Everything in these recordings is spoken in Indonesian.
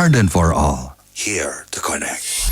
Arden for All. Here to connect.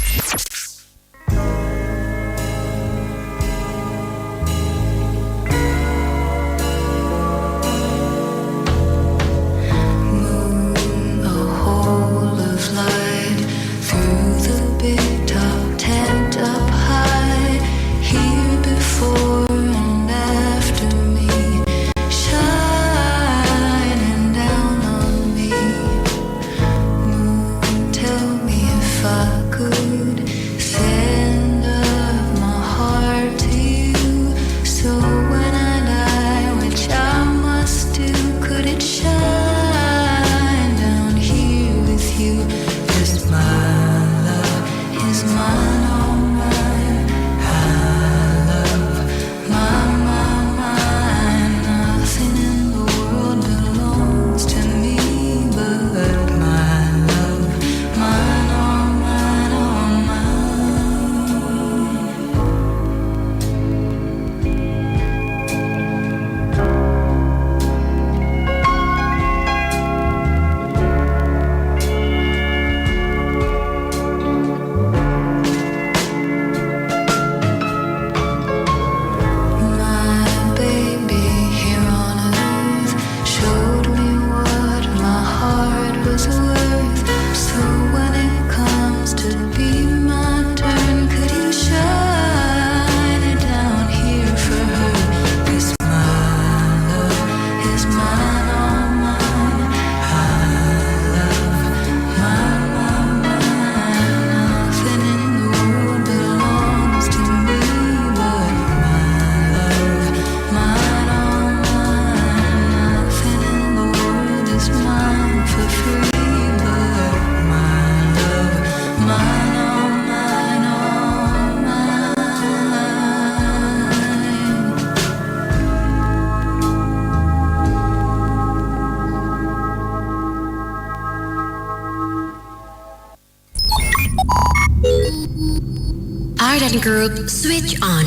Arden Group Switch On.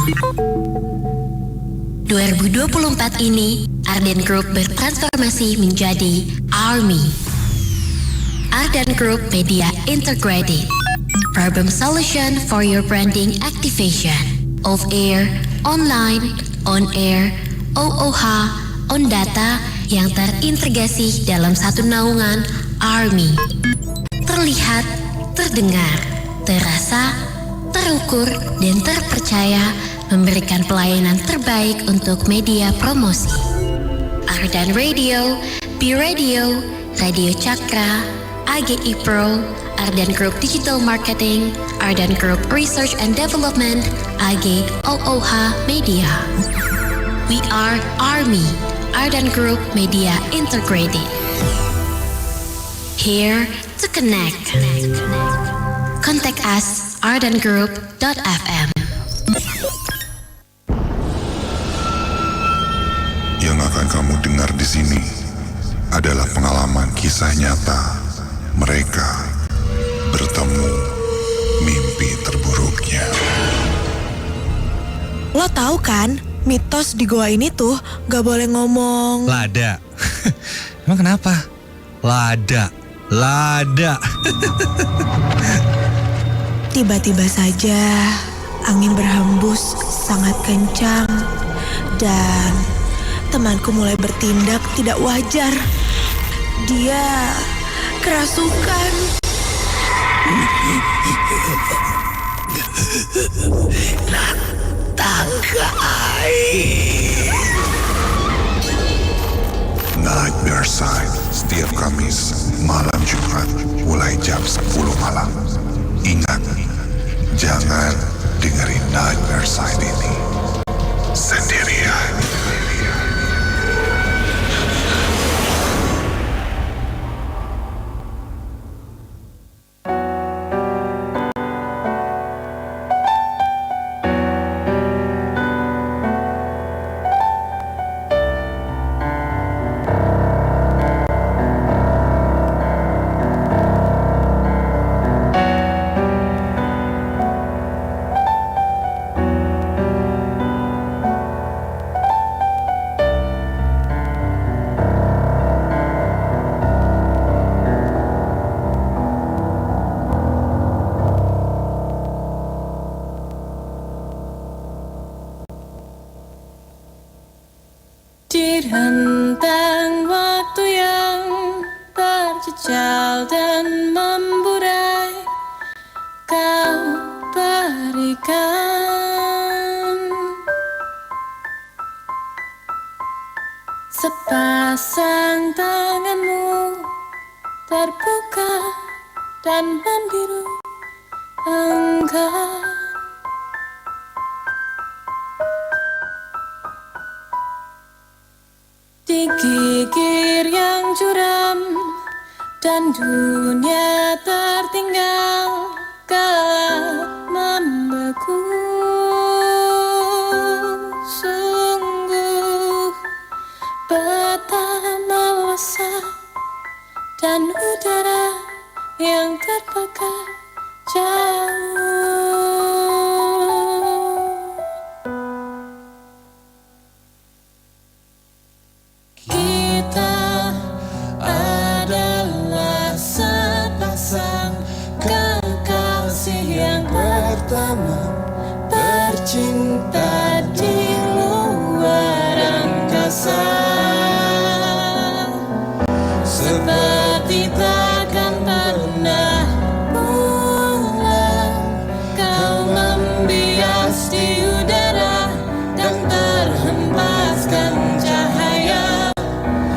2024 ini, Arden Group bertransformasi menjadi ARMY. Arden Group Media Integrated. Problem solution for your branding activation. Off-air, online, on-air, OOH, on data yang terintegrasi dalam satu naungan ARMY. Terlihat, terdengar, terasa, terukur, dan terpercaya memberikan pelayanan terbaik untuk media promosi. Ardan Radio, B Radio, Radio Cakra, AGI Pro, Ardan Group Digital Marketing, Ardan Group Research and Development, AG OOH Media. We are ARMY, Ardan Group Media Integrated. Here to connect. Contact us ardengroup.fm. Yang akan kamu dengar di sini adalah pengalaman kisah nyata mereka bertemu mimpi terburuknya. Lo tahu kan, mitos di goa ini tuh gak boleh ngomong. Lada. Emang kenapa? Lada. Tiba-tiba saja angin berhembus sangat kencang dan temanku mulai bertindak tidak wajar. Dia kerasukan. Nightmare Side setiap Kamis malam Jumat mulai jam 10 malam. Ingat, jangan dengerin Nightmare Side ini sendirian. hentang waktu yang terjejal dan memburai kau berikan sepasang tanganmu terbuka dan membiru enggan. Digigir yang curam dan dunia tertinggal gelap membeku. Sungguh betapa lesat dan udara yang terbakar jauh. Kita adalah sepasang kekasih yang pertama bercinta di luar angkasa. Seperti takkan pernah pulang, kau membias di udara dan terhempaskan cahaya.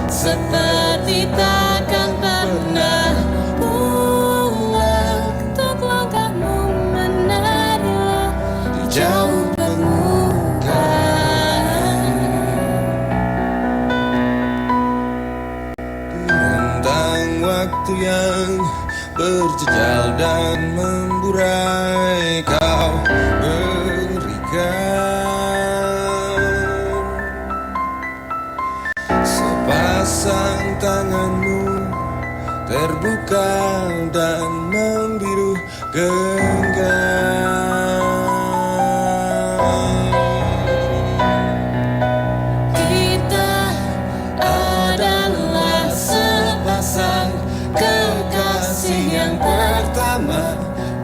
Seperti takkan pernah pulang, untuk langkahmu menarilah di jauh permukaan. Rentang waktu yang berjejal dan memburai kau berikan sepasang tanganmu terbuka dan membiru genggam. Kita adalah sepasang kekasih yang pertama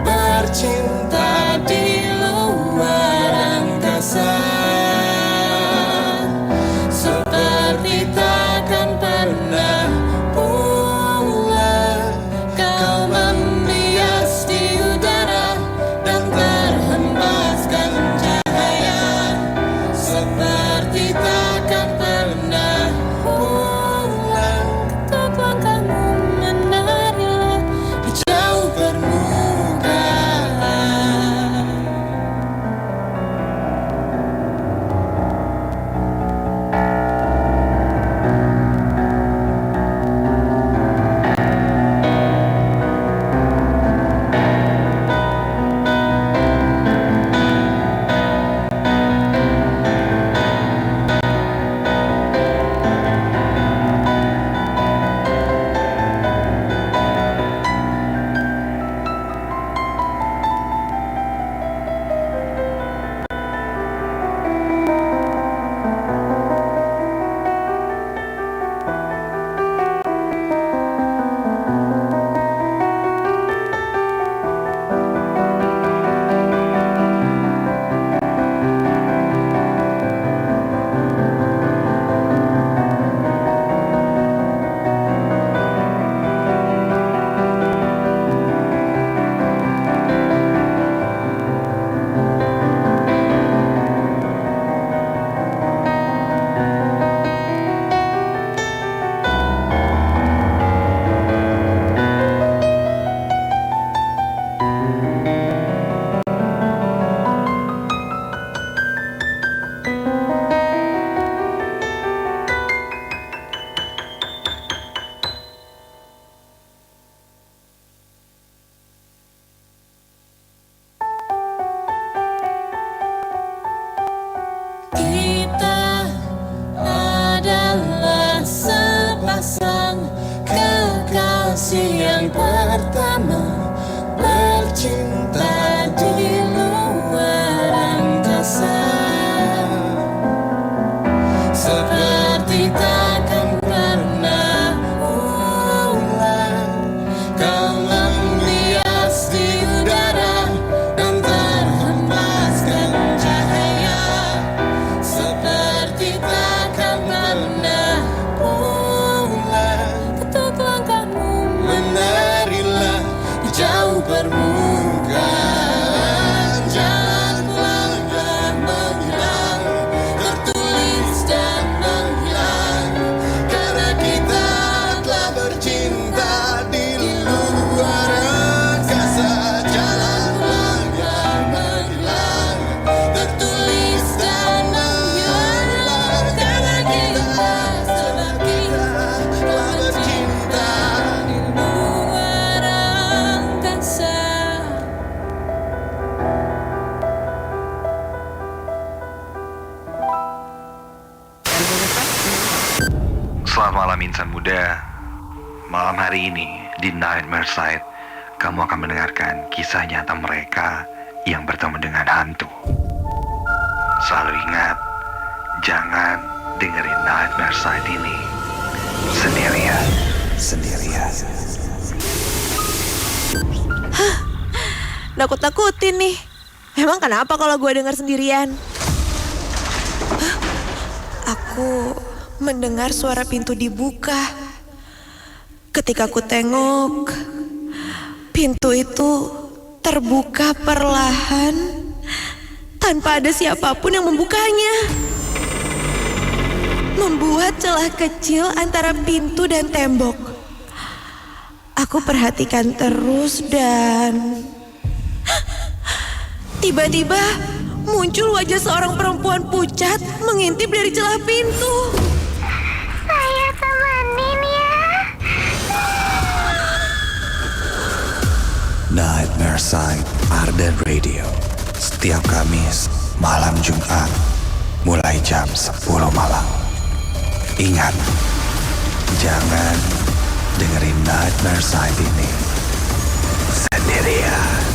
bercinta di luar angkasa. Seperti takkan pernah pulang, kau membias di udara dan terhempaskan cahaya. Seperti takkan pernah pulang, ketuk langkahmu menarilah di jauh permukaan. Kita adalah sepasang kekasih yang pertama bercinta di luar angkasa. Seperti takkan pernah pulang, kau membias di udara dan terhempaskan cahaya. Seperti takkan pernah insan muda. Malam hari ini di Nightmare Side, kamu akan mendengarkan kisah nyata mereka yang bertemu dengan hantu. Selalu ingat, jangan dengerin Nightmare Side ini sendirian. Nakut-nakutin nih. Emang kenapa kalau gue dengar sendirian? Aku mendengar suara pintu dibuka. Ketika aku tengok, pintu itu terbuka perlahan tanpa ada siapapun yang membukanya. Membuat celah kecil antara pintu dan tembok. Aku perhatikan terus dan tiba-tiba muncul wajah seorang perempuan pucat mengintip dari celah pintu. Saya temenin ya. Nightmare Side Arden Radio. Setiap Kamis malam Jumat mulai jam 10 malam. Ingat, jangan dengerin Nightmare Side ini sendirian.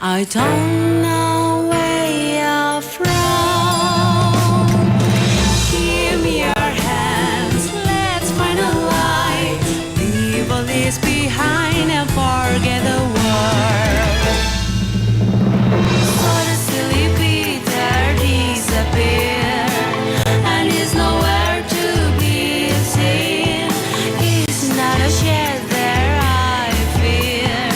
I don't know where you're from. Give me your hands, let's find a light. Leave all this behind and forget the world. So the silly Peter disappeared, and he's nowhere to be seen. He's not a shed there, I fear,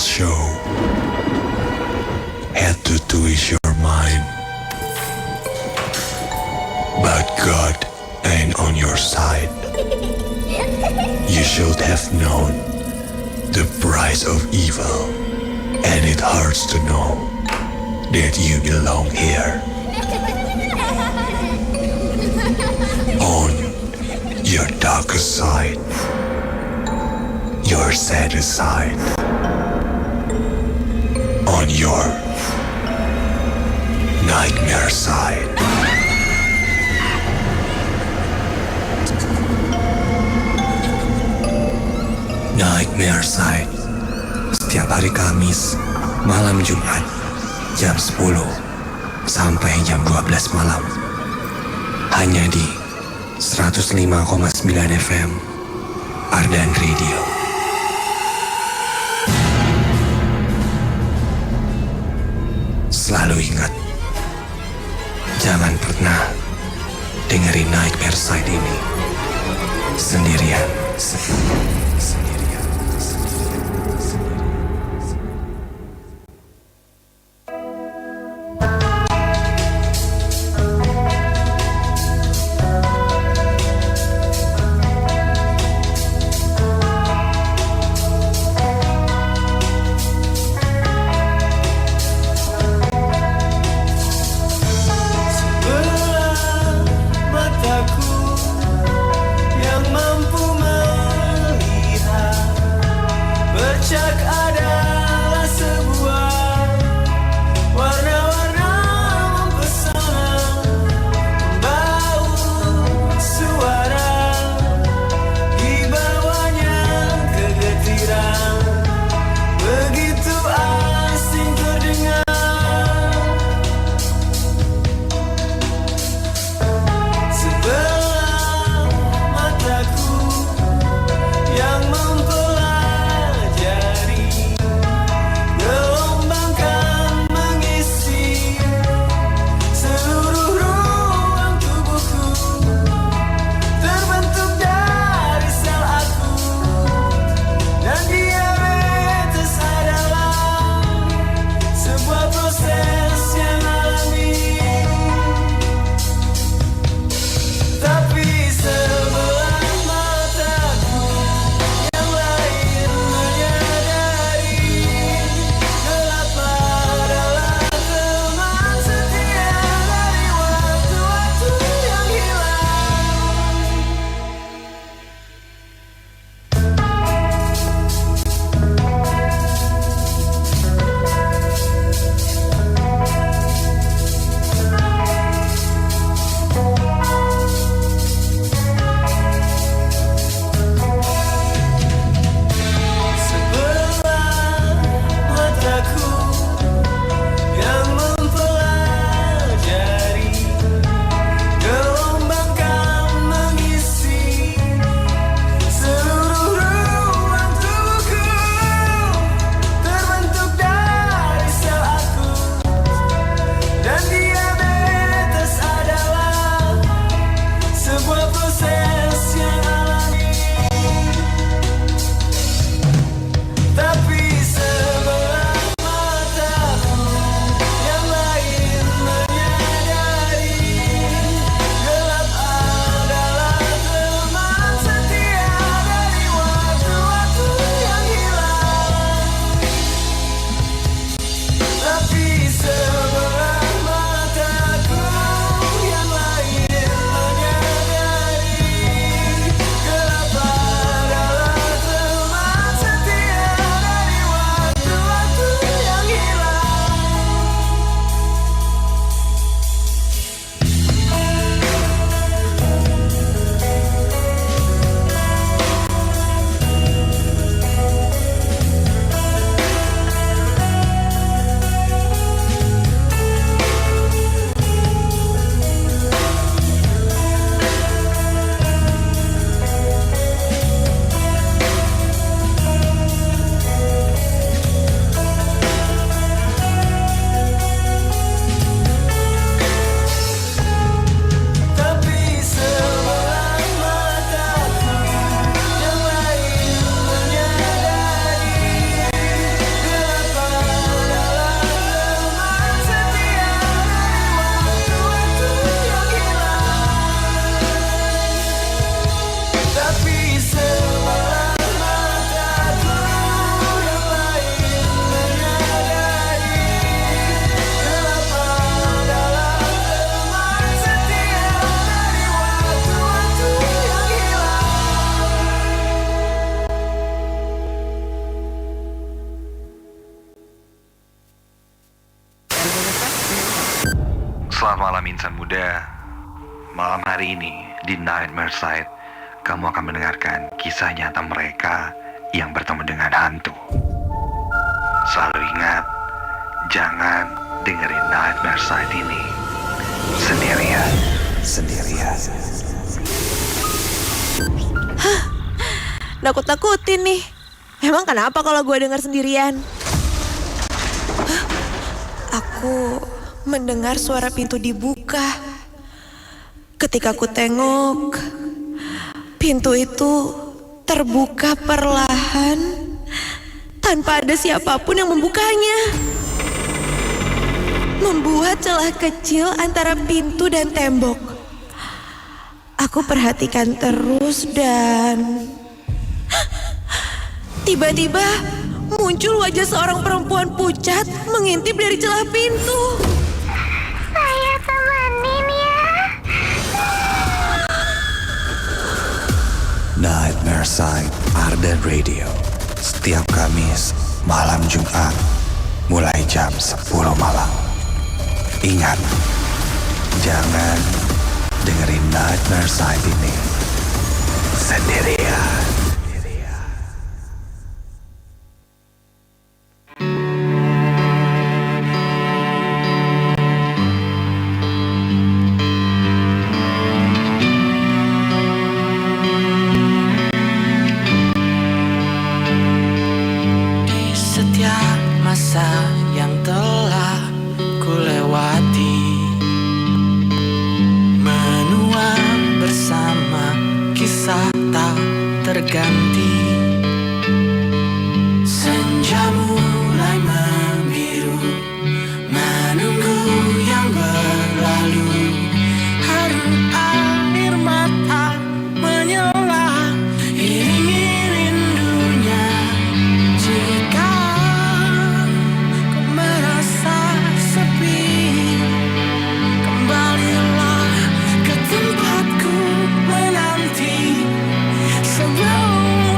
show. Had to twist your mind. But God ain't on your side. You should have known the price of evil, and it hurts to know that you belong here. On your darkest side, your saddest side, on your nightmare side. Nightmare Side setiap hari Kamis malam Jumat jam 10 sampai jam 12 malam hanya di 105,9 FM Ardan Radio. Selalu ingat, jangan pernah dengerin Nightmare Side ini sendirian. Sebelah mataku yang mampu melihat Selamat malam insan muda. Malam hari ini di Nightmare Side, kamu akan mendengarkan kisah nyata mereka yang bertemu dengan hantu. Selalu ingat, jangan dengerin Nightmare Side ini sendirian. Nakut-nakutin nih. Emang kenapa kalau gue dengar sendirian? Hah? Aku mendengar suara pintu dibuka. Ketika aku tengok, pintu itu terbuka perlahan tanpa ada siapapun yang membukanya. Membuat celah kecil antara pintu dan tembok. Aku perhatikan terus dan tiba-tiba muncul wajah seorang perempuan pucat mengintip dari celah pintu. Saya temenin ya. Nightmare Side Ardan Radio. Setiap Kamis malam Jumat mulai jam 10 malam. Ingat, jangan dengerin Nightmare Side ini sendirian. Masa yang telah kulewati, menua bersama kisah tak terganti. Senja mulai membiru, menunggu yang berlalu. Harum air mata menyela, iringi rindunya. Jika merasa sepi, kembalilah ke tempatku menanti sebelum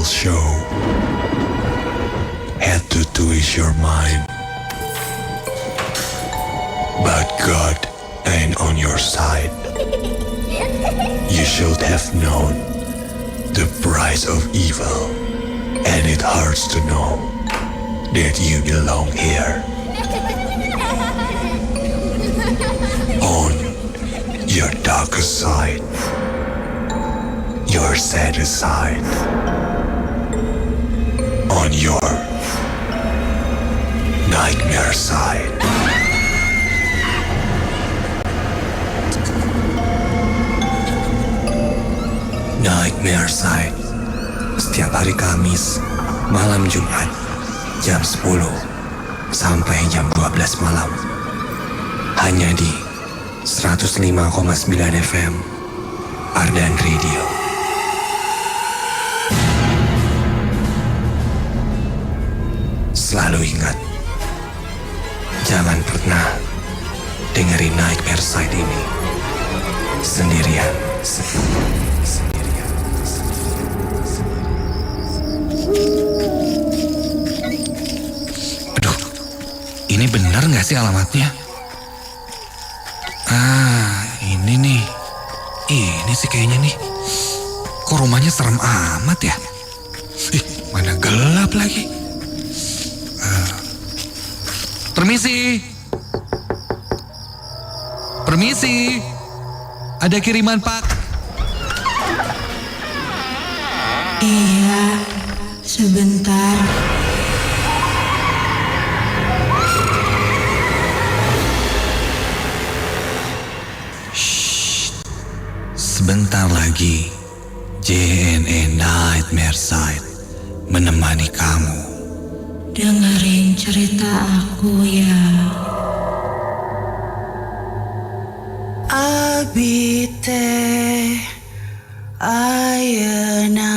evil show had to twist your mind. But God ain't on your side. You should have known the price of evil, and it hurts to know that you belong here. On your darkest side, your saddest side, on your nightmare side. Nightmare Side, setiap hari Kamis, malam Jumat, jam 10 sampai jam 12 malam. Hanya di 105,9 FM, Ardan Radio. Selalu ingat, jangan pernah dengerin Nightmare Side ini sendirian. Aduh, ini benar nggak sih alamatnya? Ini nih. Ini sih kayaknya nih. Kok rumahnya serem amat ya? Ih, mana gelap lagi. Permisi. Permisi. Ada kiriman, Pak. Iya, sebentar. Sebentar lagi, JNE Nightmare Side menemani kamu. Dengerin cerita aku ya. Abite ayeuna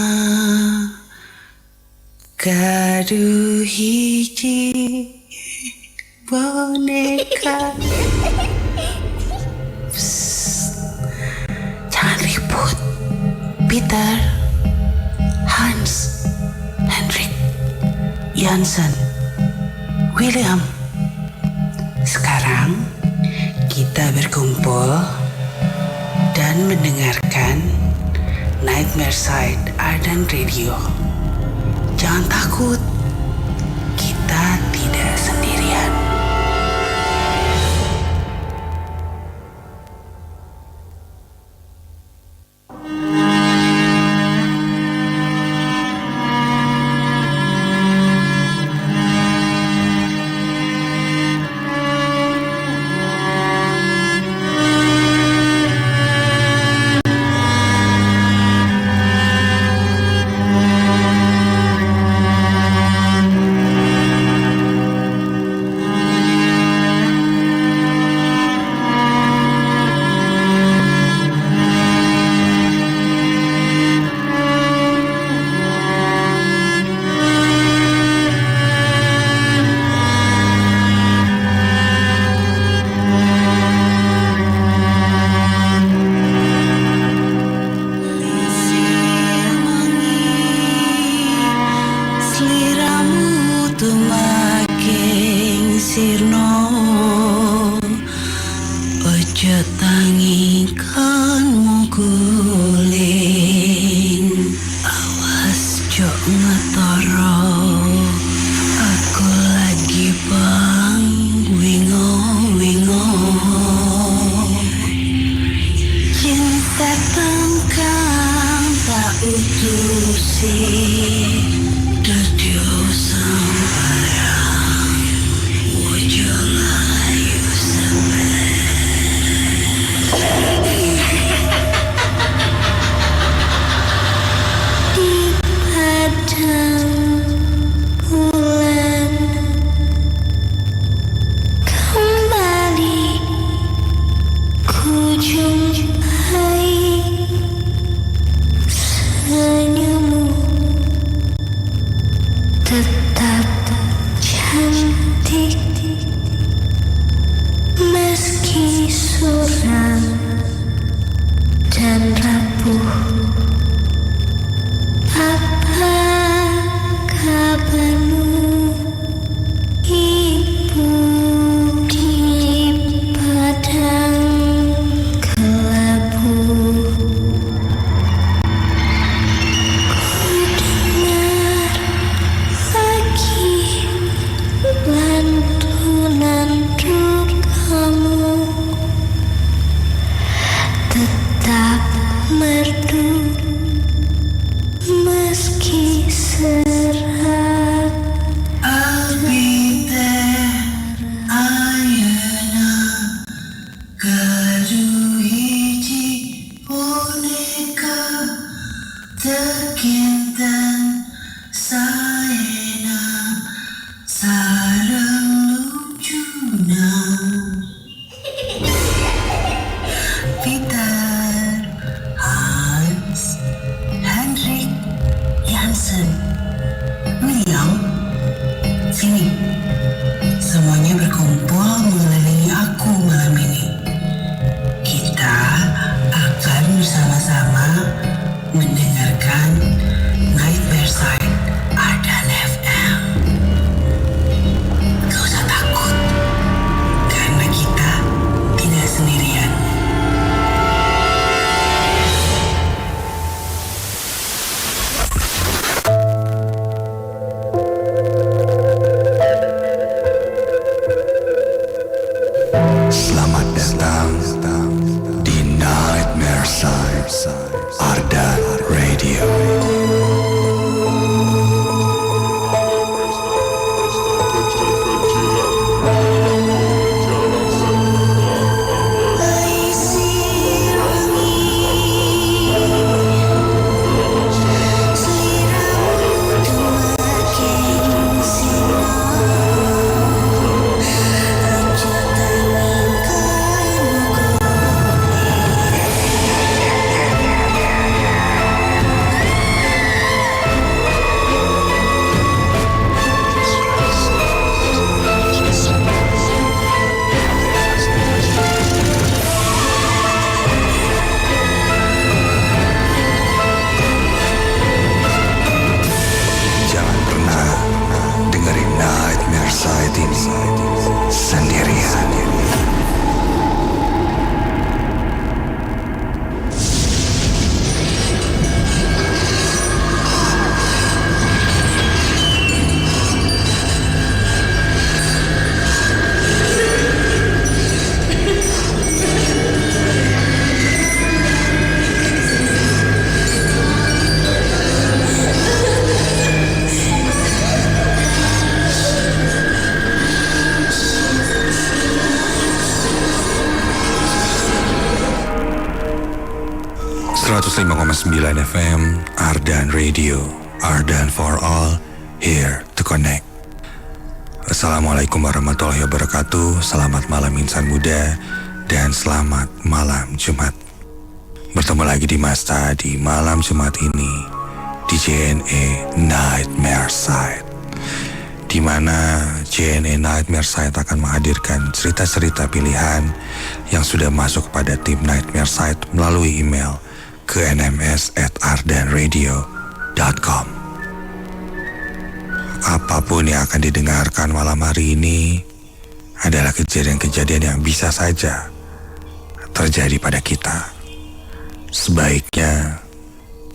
gaduh hiji boneka. Jangan ribut. Peter, Hans, Hendrik, Jansen, William. Sekarang kita berkumpul dan mendengarkan Nightmare Side Ardan Radio. Jangan takut, kita tidak sendirian. dan rapuh. Apa Gaduh hiji boneka tekintan saena sareng lucuna Peter, Hans, Hendrik, Jansen, William, Philip. Semuanya berkumpul mengelilingi aku malam ini. Kita akan bersama-sama mendengarkan Nightmare Side Ardan FM. Gak usah takut, karena kita tidak sendirian. Selamat datang di Nightmare Side Ardan Radio. Jangan pernah dengerin Nightmare Side ini sendirian. .9 FM Ardan Radio, Ardan for all, here to connect. Assalamualaikum warahmatullahi wabarakatuh. Selamat malam insan muda dan selamat malam Jumat. Bertemu lagi di Masta di malam Jumat ini di JNE Nightmare Side, di mana JNE Nightmare Side akan menghadirkan cerita-cerita pilihan yang sudah masuk pada tim Nightmare Side melalui email ke nms@ardanradio.com. Apapun yang akan didengarkan malam hari ini adalah kejadian-kejadian yang bisa saja terjadi pada kita. Sebaiknya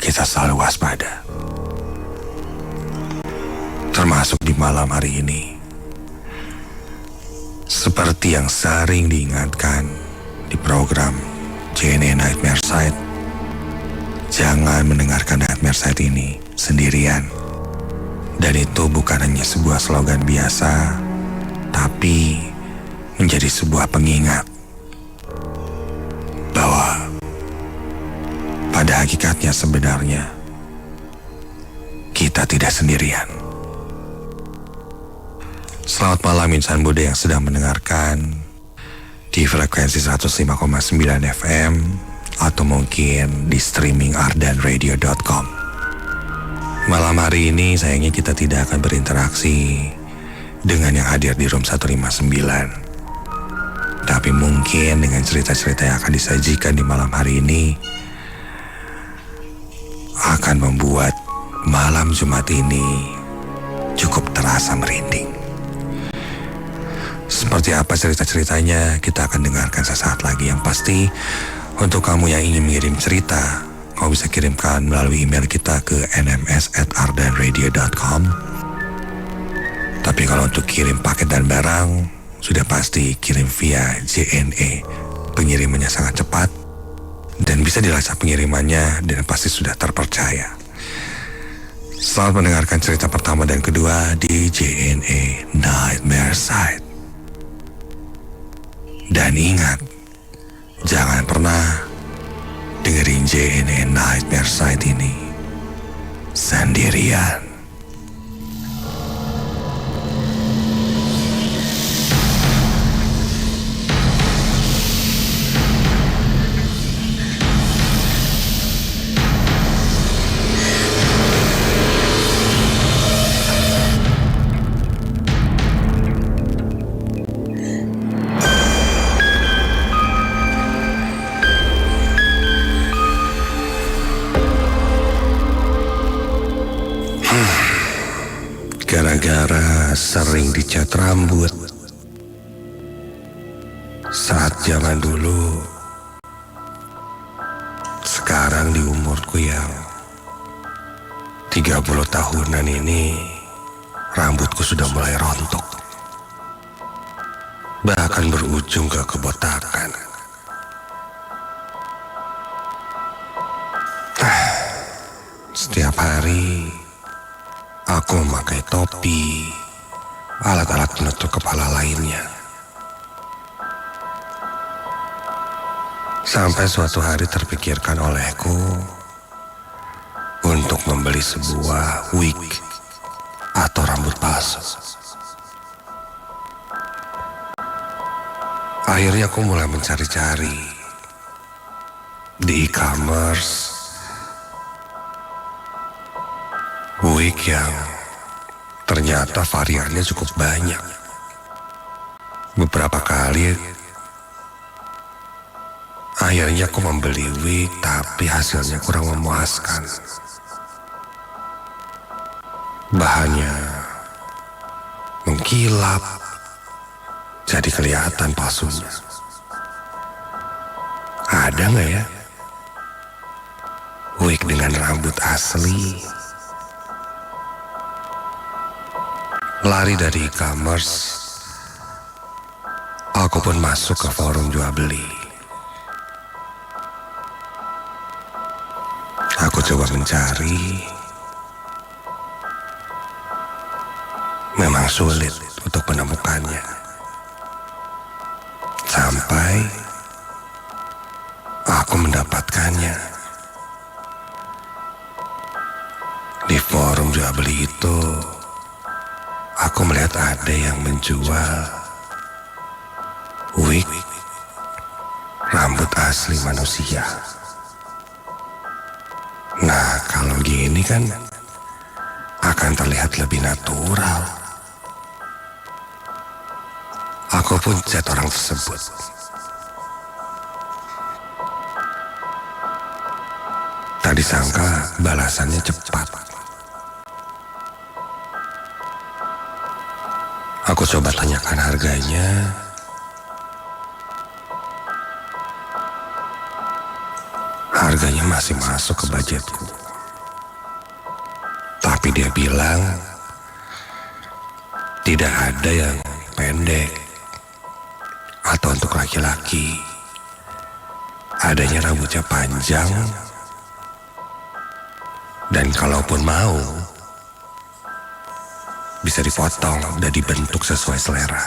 kita selalu waspada. Termasuk di malam hari ini. Seperti yang sering diingatkan di program JNE Nightmare Side, jangan mendengarkan Nightmare Side ini sendirian. Dan itu bukan hanya sebuah slogan biasa, tapi menjadi sebuah pengingat bahwa pada hakikatnya sebenarnya kita tidak sendirian. Selamat malam insan muda yang sedang mendengarkan di frekuensi 105,9 FM atau mungkin di streaming ardanradio.com. Malam hari ini sayangnya kita tidak akan berinteraksi dengan yang hadir di room 159. Tapi mungkin dengan cerita-cerita yang akan disajikan di malam hari ini akan membuat malam Jumat ini cukup terasa merinding. Seperti apa cerita-ceritanya kita akan dengarkan sesaat lagi. Yang pasti untuk kamu yang ingin mengirim cerita, kamu bisa kirimkan melalui email kita ke nms@ardanradio.com. Tapi kalau untuk kirim paket dan barang, sudah pasti kirim via JNE. Pengirimannya sangat cepat dan bisa dilacak pengirimannya dan pasti sudah terpercaya. Selamat mendengarkan cerita pertama dan kedua di JNE Nightmare Side. Dan ingat, Jangan pernah dengerin JNE Nightmare Side ini sendirian. Gara-gara sering dicat rambut saat zaman dulu, sekarang di umurku yang 30 tahunan ini, rambutku sudah mulai rontok, bahkan berujung ke kebotakan. Setiap hari aku memakai topi, alat-alat penutup kepala lainnya. Sampai suatu hari terpikirkan olehku untuk membeli sebuah wig atau rambut palsu. Akhirnya aku mulai mencari-cari di e-commerce wig yang ternyata variannya cukup banyak. Beberapa kali akhirnya aku membeli wig, tapi hasilnya kurang memuaskan. Bahannya mengkilap, jadi kelihatan palsunya. Ada nggak ya wig dengan rambut asli? Lari dari e-commerce, aku pun masuk ke forum jual beli. Aku coba mencari, memang sulit untuk menemukannya. Sampai aku mendapatkannya di forum jual beli itu. Aku melihat ada yang menjual wig rambut asli manusia. Nah, kalau gini kan akan terlihat lebih natural. Aku pun chat orang tersebut. Tak disangka balasannya cepat. Aku coba tanyakan harganya. Harganya masih masuk ke budgetku. Tapi dia bilang tidak ada yang pendek atau untuk laki-laki. Adanya rambutnya panjang, dan kalaupun mau bisa dipotong dan dibentuk sesuai selera.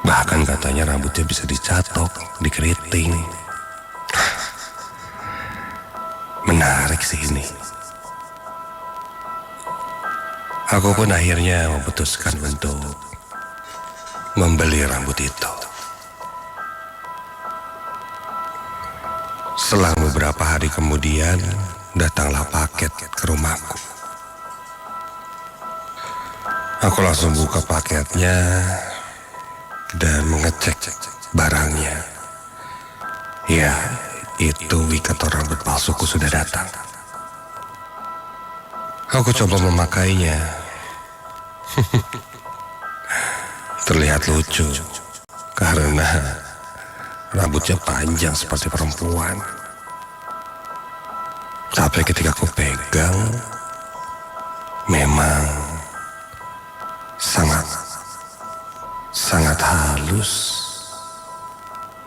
Bahkan katanya rambutnya bisa dicatok, dikeriting. Menarik sih ini. Aku pun akhirnya memutuskan untuk membeli rambut itu. Selang beberapa hari kemudian, datanglah paket ke rumahku. Aku langsung buka paketnya dan mengecek barangnya. Ya, itu wig atau rambut palsuku sudah datang. Aku coba memakainya. Terlihat lucu karena rambutnya panjang seperti perempuan. Tapi ketika aku pegang, memang sangat halus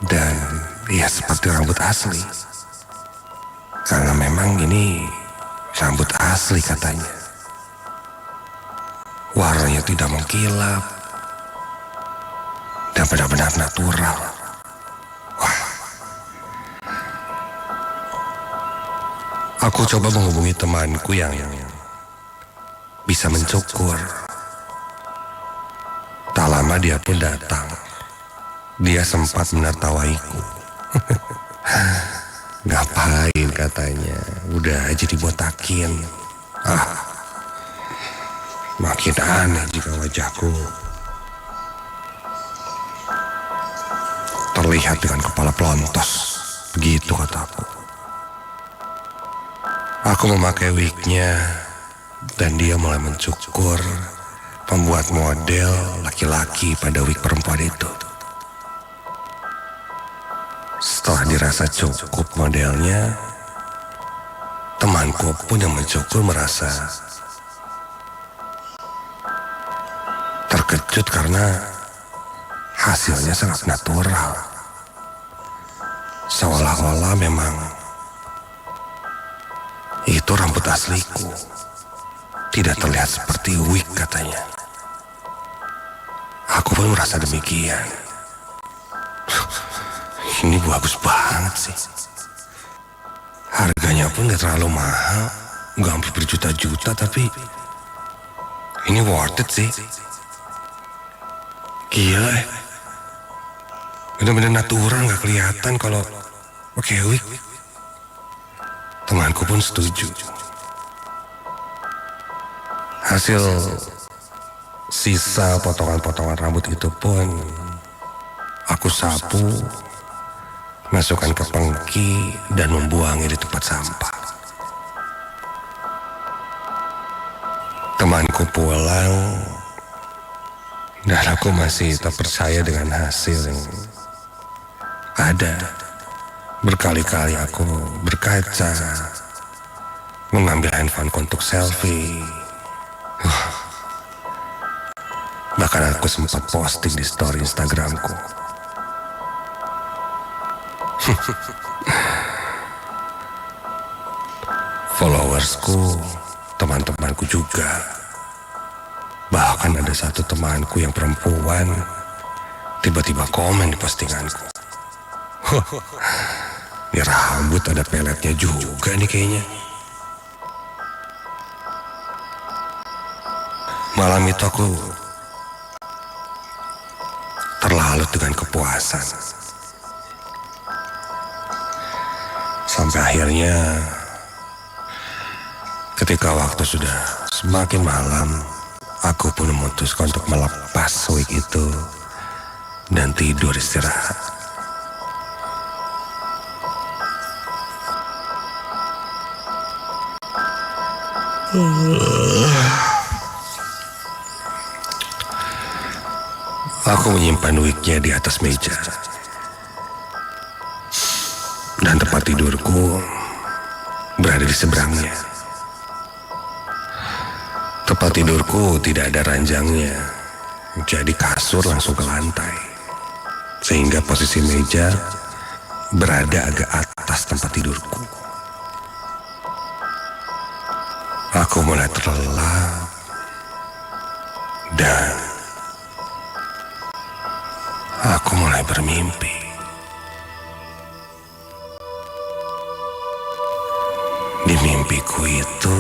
dan ya seperti rambut asli. Karena memang ini rambut asli katanya. Warnanya tidak mengkilap dan benar-benar natural. Aku coba menghubungi temanku yang bisa mencukur. Tak lama dia pun datang. Dia sempat menertawaiku. Ngapain katanya, udah aja dibotakin. Makin aneh jika wajahku terlihat dengan kepala pelontos. Begitu kataku. Aku memakai wignya dan dia mulai mencukur, membuat model laki-laki pada wig perempuan itu. Setelah dirasa cukup modelnya, temanku pun yang mencukur merasa terkejut karena hasilnya sangat natural. Seolah-olah memang itu rambut asliku. Tidak terlihat seperti wig katanya. Aku pun merasa demikian. Ini bagus banget sih. Harganya pun gak terlalu mahal. Gak hampir berjuta-juta, tapi ini worth it sih. Gila ya. Bener-bener natural, gak kelihatan kalau pakai wig. Temanku pun setuju. Hasil sisa potongan-potongan rambut itu pun aku sapu, masukkan ke pengki dan membuangnya di tempat sampah. Temanku pulang dan aku masih tak percaya dengan hasil yang ada. Berkali-kali aku berkaca, mengambil handphoneku untuk selfie. Bahkan aku sempat posting di story Instagramku. Followersku, teman-temanku juga. Bahkan ada satu temanku yang perempuan tiba-tiba komen di postinganku. Ini rambut ada peletnya juga nih kayaknya. Malam itu aku terlalut dengan kepuasan. Sampai akhirnya ketika waktu sudah semakin malam, aku pun memutuskan untuk melepas wig itu dan tidur istirahat. Aku menyimpan wignya di atas meja. Dan tempat tidurku berada di seberangnya. Tempat tidurku tidak ada ranjangnya, jadi kasur langsung ke lantai. Sehingga posisi meja berada agak atas tempat tidurku. Aku mulai terlelap dan aku mulai bermimpi. Di mimpiku itu,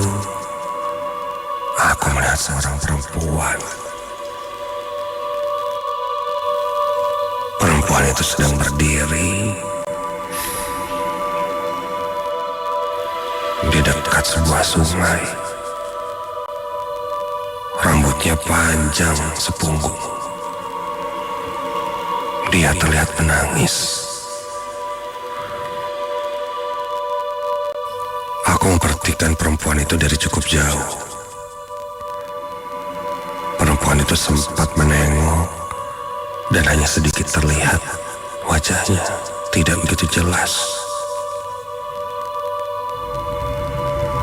aku melihat seorang perempuan. Perempuan itu sedang berdiri di dekat sebuah sungai. Rambutnya panjang sepunggung. Dia terlihat menangis. Aku memperhatikan perempuan itu dari cukup jauh. Perempuan itu sempat menengok dan hanya sedikit terlihat wajahnya, tidak begitu jelas.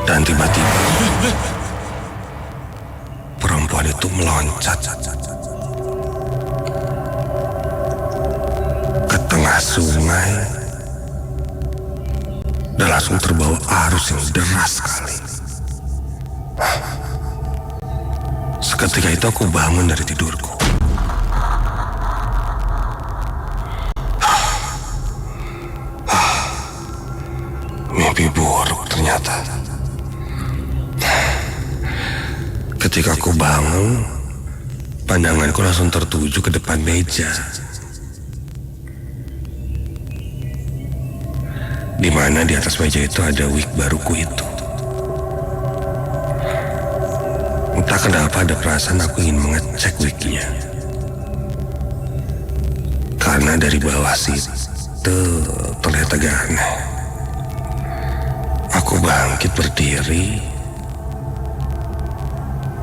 Dan tiba-tiba perempuan itu meloncat ke tengah sungai dan langsung terbawa arus yang deras sekali. Seketika itu aku bangun dari tidurku. Mimpi buruk ternyata. Ketika aku bangun, pandanganku langsung tertuju ke depan meja, di mana di atas meja itu ada wig baruku itu. Entah kenapa ada perasaan aku ingin mengecek wignya, karena dari bawah situ terlihat agak aneh. Aku bangkit berdiri,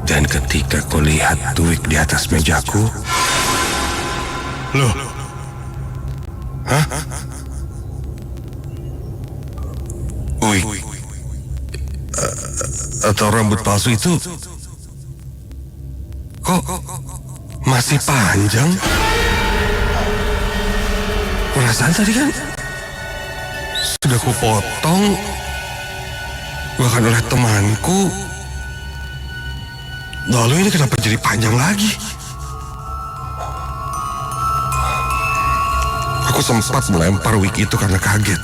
dan ketika ku lihat wig di atas mejaku, loh, hah? Wig atau rambut palsu itu kok masih panjang? Perasaan tadi kan sudah kupotong, bahkan oleh temanku. Lalu ini kenapa jadi panjang lagi? Aku sempat melempar wig itu karena kaget.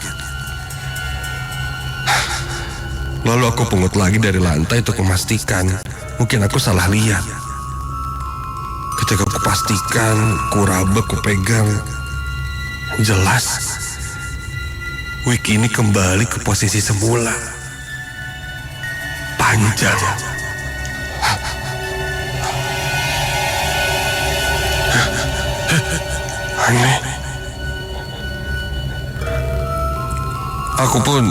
Lalu aku pungut lagi dari lantai untuk memastikan mungkin aku salah lihat. Ketika aku pastikan, ku raba, ku pegang, jelas wig ini kembali ke posisi semula, panjang. Aneh. Aku pun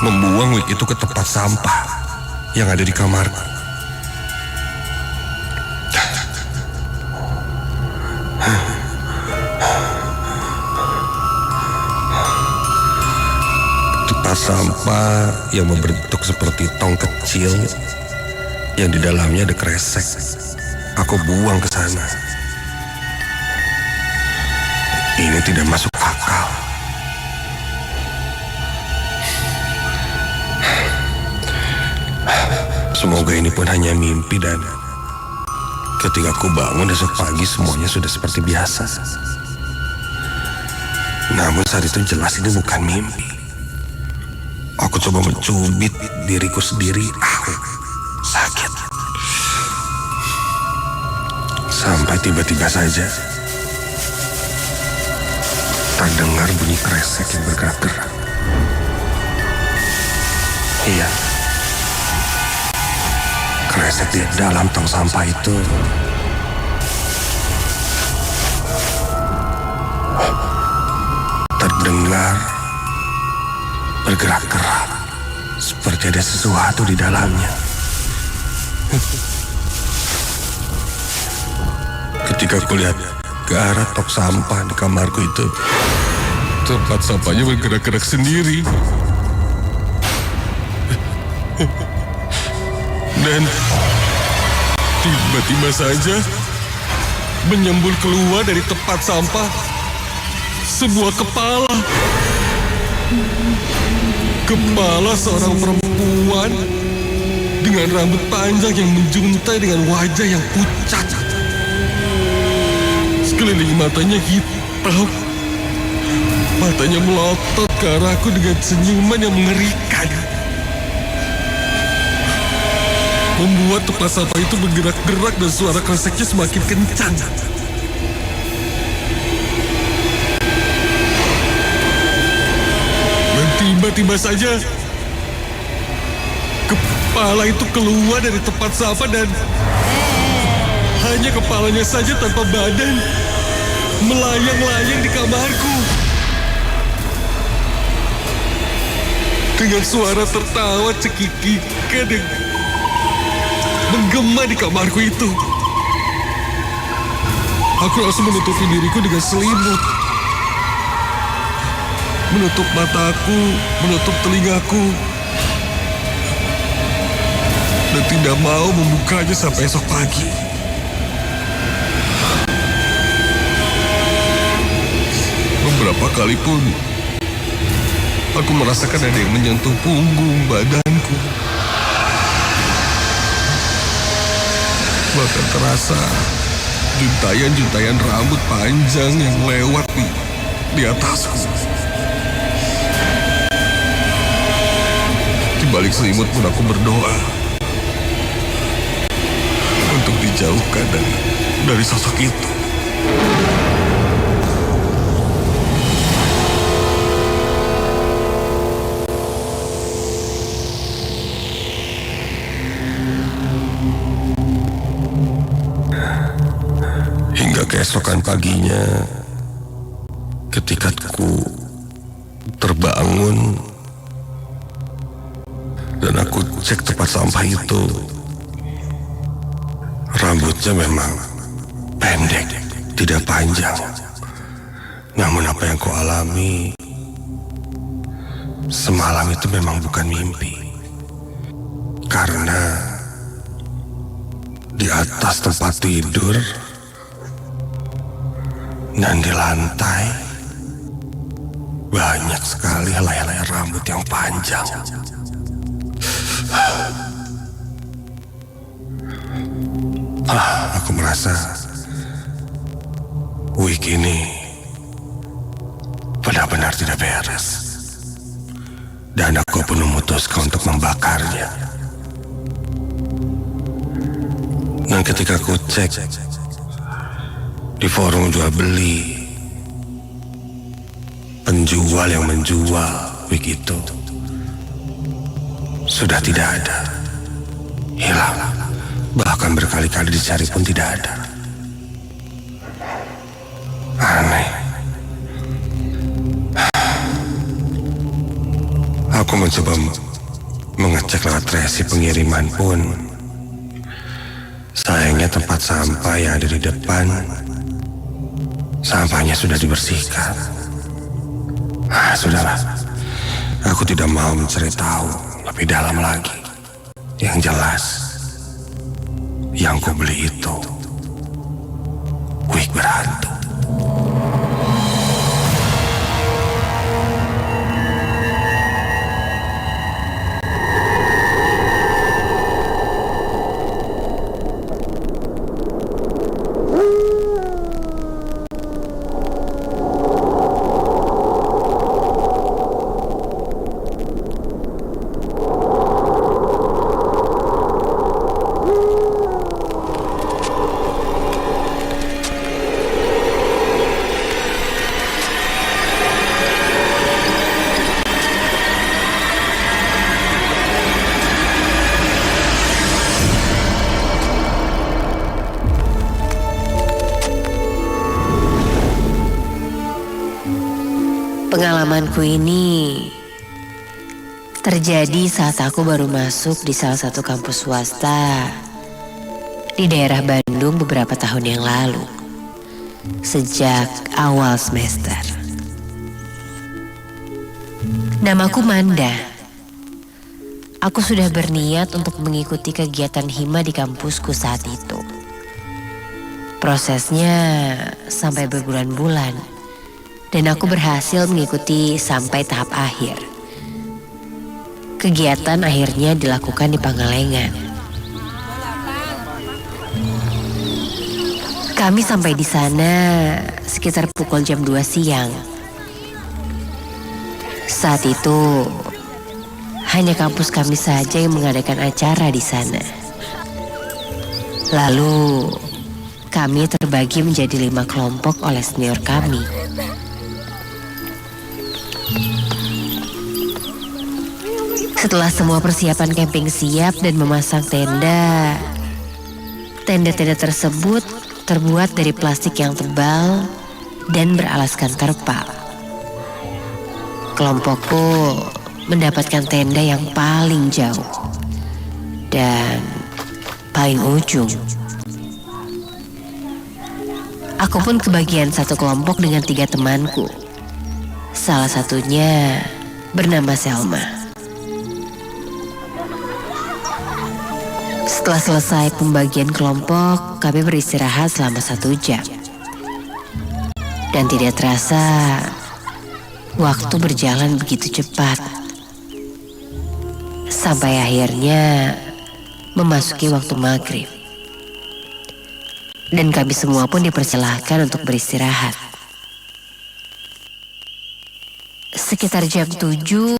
membuang wig itu ke tempat sampah yang ada di kamarku. Tempat sampah yang membentuk seperti tong kecil yang di dalamnya ada kresek. Aku buang ke sana. Ini tidak masuk akal. Semoga ini pun hanya mimpi, dan ketika aku bangun esok pagi semuanya sudah seperti biasa. Namun saat itu jelas ini bukan mimpi. Aku coba mencubit diriku sendiri. Sakit. Sampai tiba-tiba saja terdengar bunyi kresek yang bergerak-gerak. Iya, kresek di dalam tong sampah itu terdengar bergerak-gerak, seperti ada sesuatu di dalamnya. Ketika aku lihat ke arah tong sampah di kamarku itu, tempat sampahnya bergerak-gerak sendiri. Dan tiba-tiba saja menyembul keluar dari tempat sampah sebuah kepala. Kepala seorang perempuan dengan rambut panjang yang menjuntai dengan wajah yang pucat. Sekeliling matanya hitam. Matanya melotot ke arahku dengan senyuman yang mengerikan, membuat tempat sampah itu bergerak-gerak dan suara kreseknya semakin kencang. Dan tiba-tiba saja kepala itu keluar dari tempat sampah, dan hanya kepalanya saja tanpa badan melayang-layang di kamarku. Dengan suara tertawa cekikikan yang menggema di kamarku itu. Aku langsung menutupi diriku dengan selimut. Menutup mataku, menutup telingaku. Dan tidak mau membukanya sampai esok pagi. Beberapa kali pun aku merasakan ada yang menyentuh punggung badanku. Bahkan terasa juntayan-juntayan rambut panjang yang lewat di atasku. Di balik selimut pun aku berdoa untuk dijauhkan dari sosok itu. Hingga keesokan paginya, ketika aku terbangun dan aku cek tempat sampah itu, rambutnya memang pendek, tidak panjang. Namun apa yang ku alami semalam itu memang bukan mimpi. Karena di atas tempat tidur dan di lantai banyak sekali helai-helai rambut yang panjang. Aku merasa wig ini benar-benar tidak beres. Dan aku pun memutuskan untuk membakarnya. Dan ketika aku cek di forum jual beli, penjual yang menjual wig itu sudah tidak ada, hilang. Bahkan berkali-kali dicari pun tidak ada. Aneh. Aku mencoba mengecek lewat resi pengiriman pun. Sayangnya tempat sampah yang ada di depan, sampahnya sudah dibersihkan. Sudahlah. Aku tidak mau mencari tahu lebih dalam lagi. Yang jelas, yang ku beli itu wig berhantu. Pengalamanku ini terjadi saat aku baru masuk di salah satu kampus swasta di daerah Bandung beberapa tahun yang lalu, sejak awal semester. Namaku Manda. Aku sudah berniat untuk mengikuti kegiatan hima di kampusku saat itu. Prosesnya sampai berbulan-bulan. Dan aku berhasil mengikuti sampai tahap akhir. Kegiatan akhirnya dilakukan di Pangalengan. Kami sampai di sana sekitar pukul jam 2 siang. Saat itu hanya kampus kami saja yang mengadakan acara di sana. Lalu kami terbagi menjadi 5 kelompok oleh senior kami. Setelah semua persiapan camping siap dan memasang tenda, tenda-tenda tersebut terbuat dari plastik yang tebal dan beralaskan terpal. Kelompokku mendapatkan tenda yang paling jauh dan paling ujung. Aku pun kebagian satu kelompok dengan 3 temanku. Salah satunya bernama Selma. Setelah selesai pembagian kelompok, kami beristirahat selama 1 jam. Dan tidak terasa, waktu berjalan begitu cepat. Sampai akhirnya memasuki waktu maghrib. Dan kami semua pun dipersilahkan untuk beristirahat. Sekitar jam 7,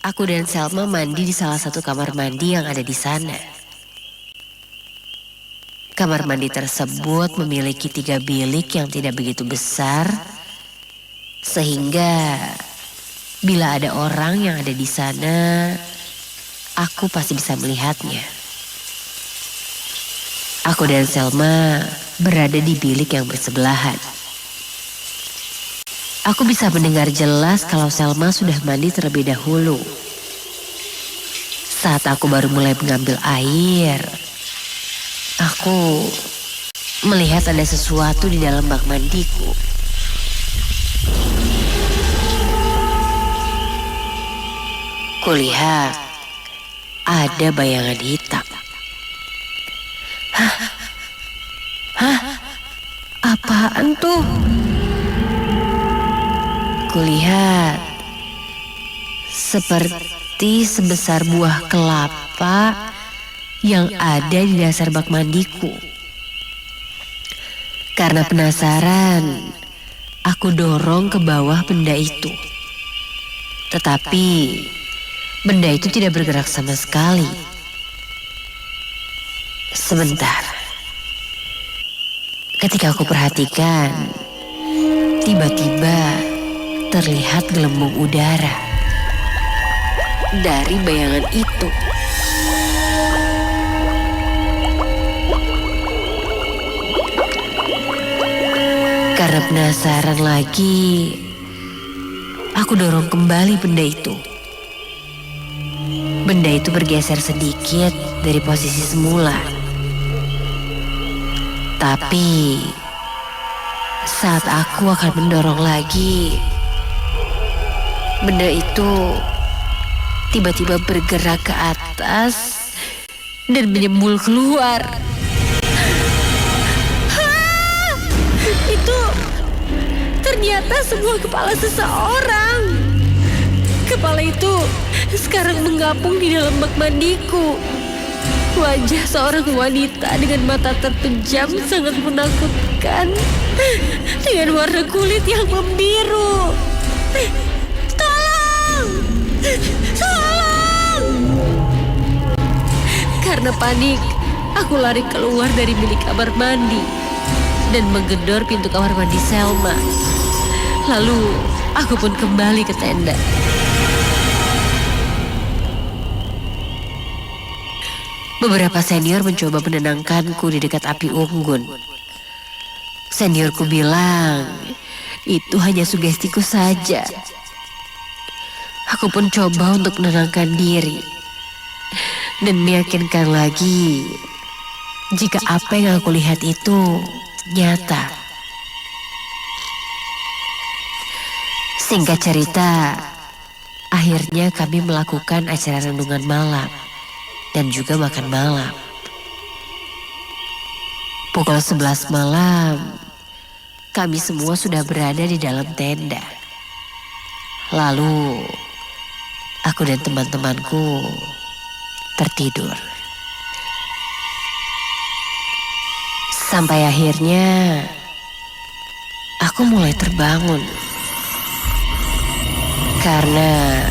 aku dan Selma mandi di salah satu kamar mandi yang ada di sana. Kamar mandi tersebut memiliki 3 bilik yang tidak begitu besar, sehingga bila ada orang yang ada di sana, aku pasti bisa melihatnya. Aku dan Selma berada di bilik yang bersebelahan. Aku bisa mendengar jelas kalau Selma sudah mandi terlebih dahulu. Saat aku baru mulai mengambil air, aku melihat ada sesuatu di dalam bak mandiku. Kulihat ada bayangan hitam. Hah? Apaan tuh? Kulihat seperti sebesar buah kelapa yang ada di dasar bak mandiku. Karena penasaran, aku dorong ke bawah benda itu. Tetapi benda itu tidak bergerak sama sekali. Sebentar. Ketika aku perhatikan, tiba-tiba terlihat gelembung udara dari bayangan itu. Karena penasaran lagi, aku dorong kembali benda itu. Benda itu bergeser sedikit dari posisi semula. Tapi saat aku akan mendorong lagi, benda itu tiba-tiba bergerak ke atas dan menyembul keluar. Itu ternyata sebuah kepala seseorang. Kepala itu sekarang mengapung di dalam bak mandiku. Wajah seorang wanita dengan mata terpejam sangat menakutkan, dengan warna kulit yang membiru. Tolong! Tolong! Karena panik, aku lari keluar dari bilik kamar mandi dan menggedor pintu kamar mandi Selma. Lalu aku pun kembali ke tenda. Beberapa senior mencoba menenangkanku di dekat api unggun. Seniorku bilang, itu hanya sugestiku saja. Aku pun coba untuk menenangkan diri dan meyakinkan lagi jika apa yang aku lihat itu nyata. Singkat cerita, akhirnya kami melakukan acara renungan malam dan juga makan malam. Pukul 11 malam, kami semua sudah berada di dalam tenda. Lalu, aku dan teman-temanku tertidur. Sampai akhirnya, aku mulai terbangun. Karena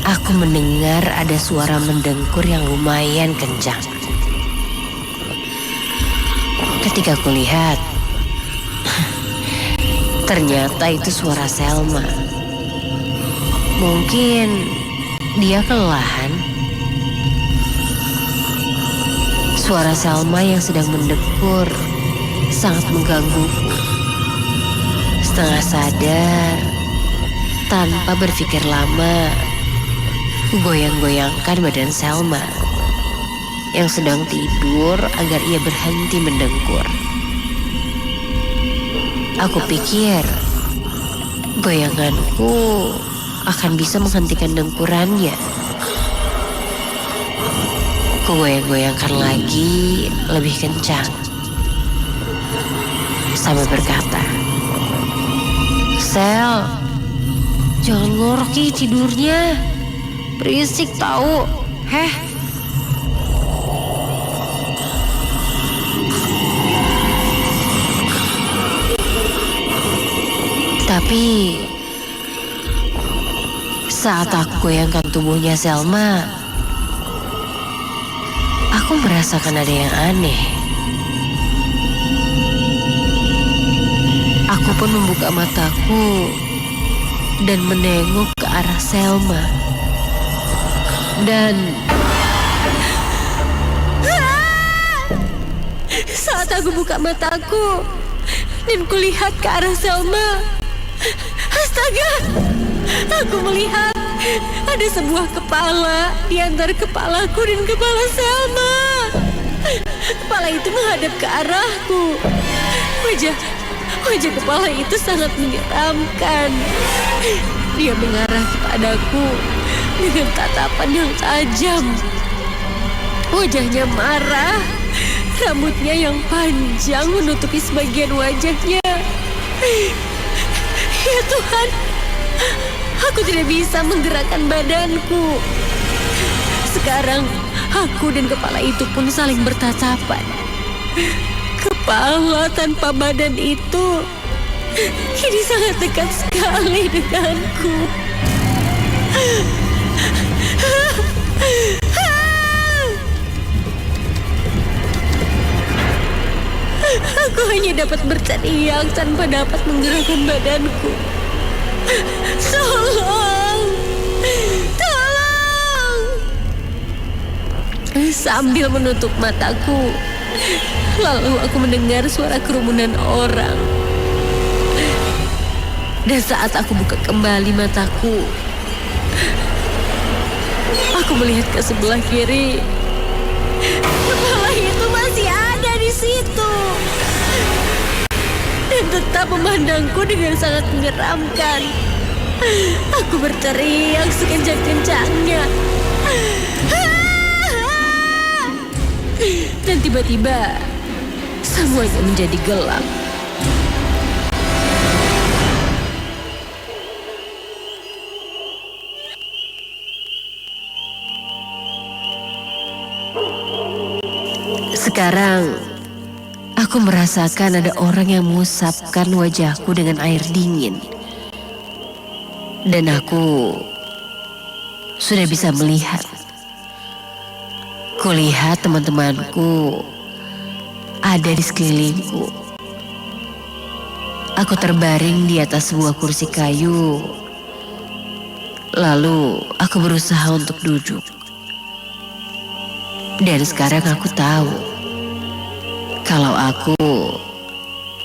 aku mendengar ada suara mendengkur yang lumayan kencang. Ketika aku lihat, ternyata itu suara Selma. Mungkin dia kelelahan. Suara Selma yang sedang mendengkur sangat menggangguku. Setengah sadar, tanpa berpikir lama, goyang-goyangkan badan Selma yang sedang tidur agar ia berhenti mendengkur. Aku pikir goyanganku akan bisa menghentikan dengkurannya. Kugoyang-goyangkan lagi lebih kencang sampai berkata, "Sel, jangan ngorok tidurnya. Berisik tahu. Heh." Tapi saat aku goyangkan tubuhnya Selma, aku merasakan ada yang aneh. Aku pun membuka mataku dan menengok ke arah Selma. Dan saat aku buka mataku dan kulihat ke arah Selma, astaga, aku melihat ada sebuah kepala di antara kepalaku dan kepala Selma. Kepala itu menghadap ke arahku. Wajah kepala itu sangat menyeramkan. Dia mengarah kepadaku dengan tatapan yang tajam. Wajahnya marah, rambutnya yang panjang menutupi sebagian wajahnya. Ya Tuhan, aku tidak bisa menggerakkan badanku. Sekarang aku dan kepala itu pun saling bertatapan. Kepala tanpa badan itu kini sangat dekat sekali denganku. Aku hanya dapat berteriak tanpa dapat menggerakkan badanku. Tolong! Tolong! Sambil menutup mataku, lalu aku mendengar suara kerumunan orang. Dan saat aku buka kembali mataku, aku melihat ke sebelah kiri. Kepala itu masih ada di situ dan tetap memandangku dengan sangat menyeramkan. Aku berteriak sekencang-kencangnya. Dan tiba-tiba semuanya menjadi gelap. Sekarang aku merasakan ada orang yang mengusapkan wajahku dengan air dingin. Dan aku sudah bisa melihat. Kulihat teman-temanku ada di sekelilingku. Aku terbaring di atas sebuah kursi kayu. Lalu aku berusaha untuk duduk. Dan sekarang aku tahu kalau aku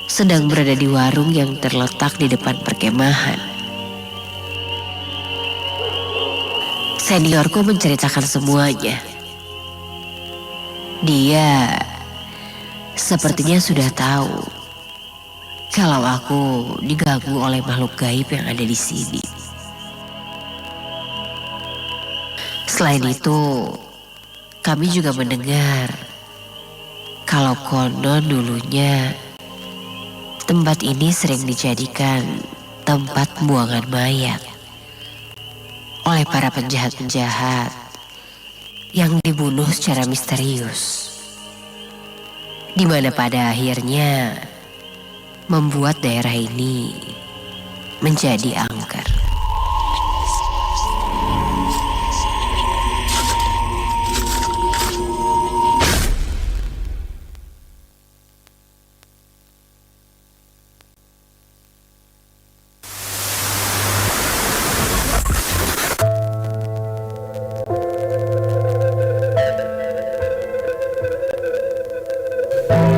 sedang berada di warung yang terletak di depan perkemahan. Seniorku menceritakan semuanya. Dia sepertinya sudah tahu kalau aku diganggu oleh makhluk gaib yang ada di sini. Selain itu, kami juga mendengar kalau konon dulunya tempat ini sering dijadikan tempat pembuangan mayat oleh para penjahat-penjahat yang dibunuh secara misterius, di mana pada akhirnya membuat daerah ini menjadi angker.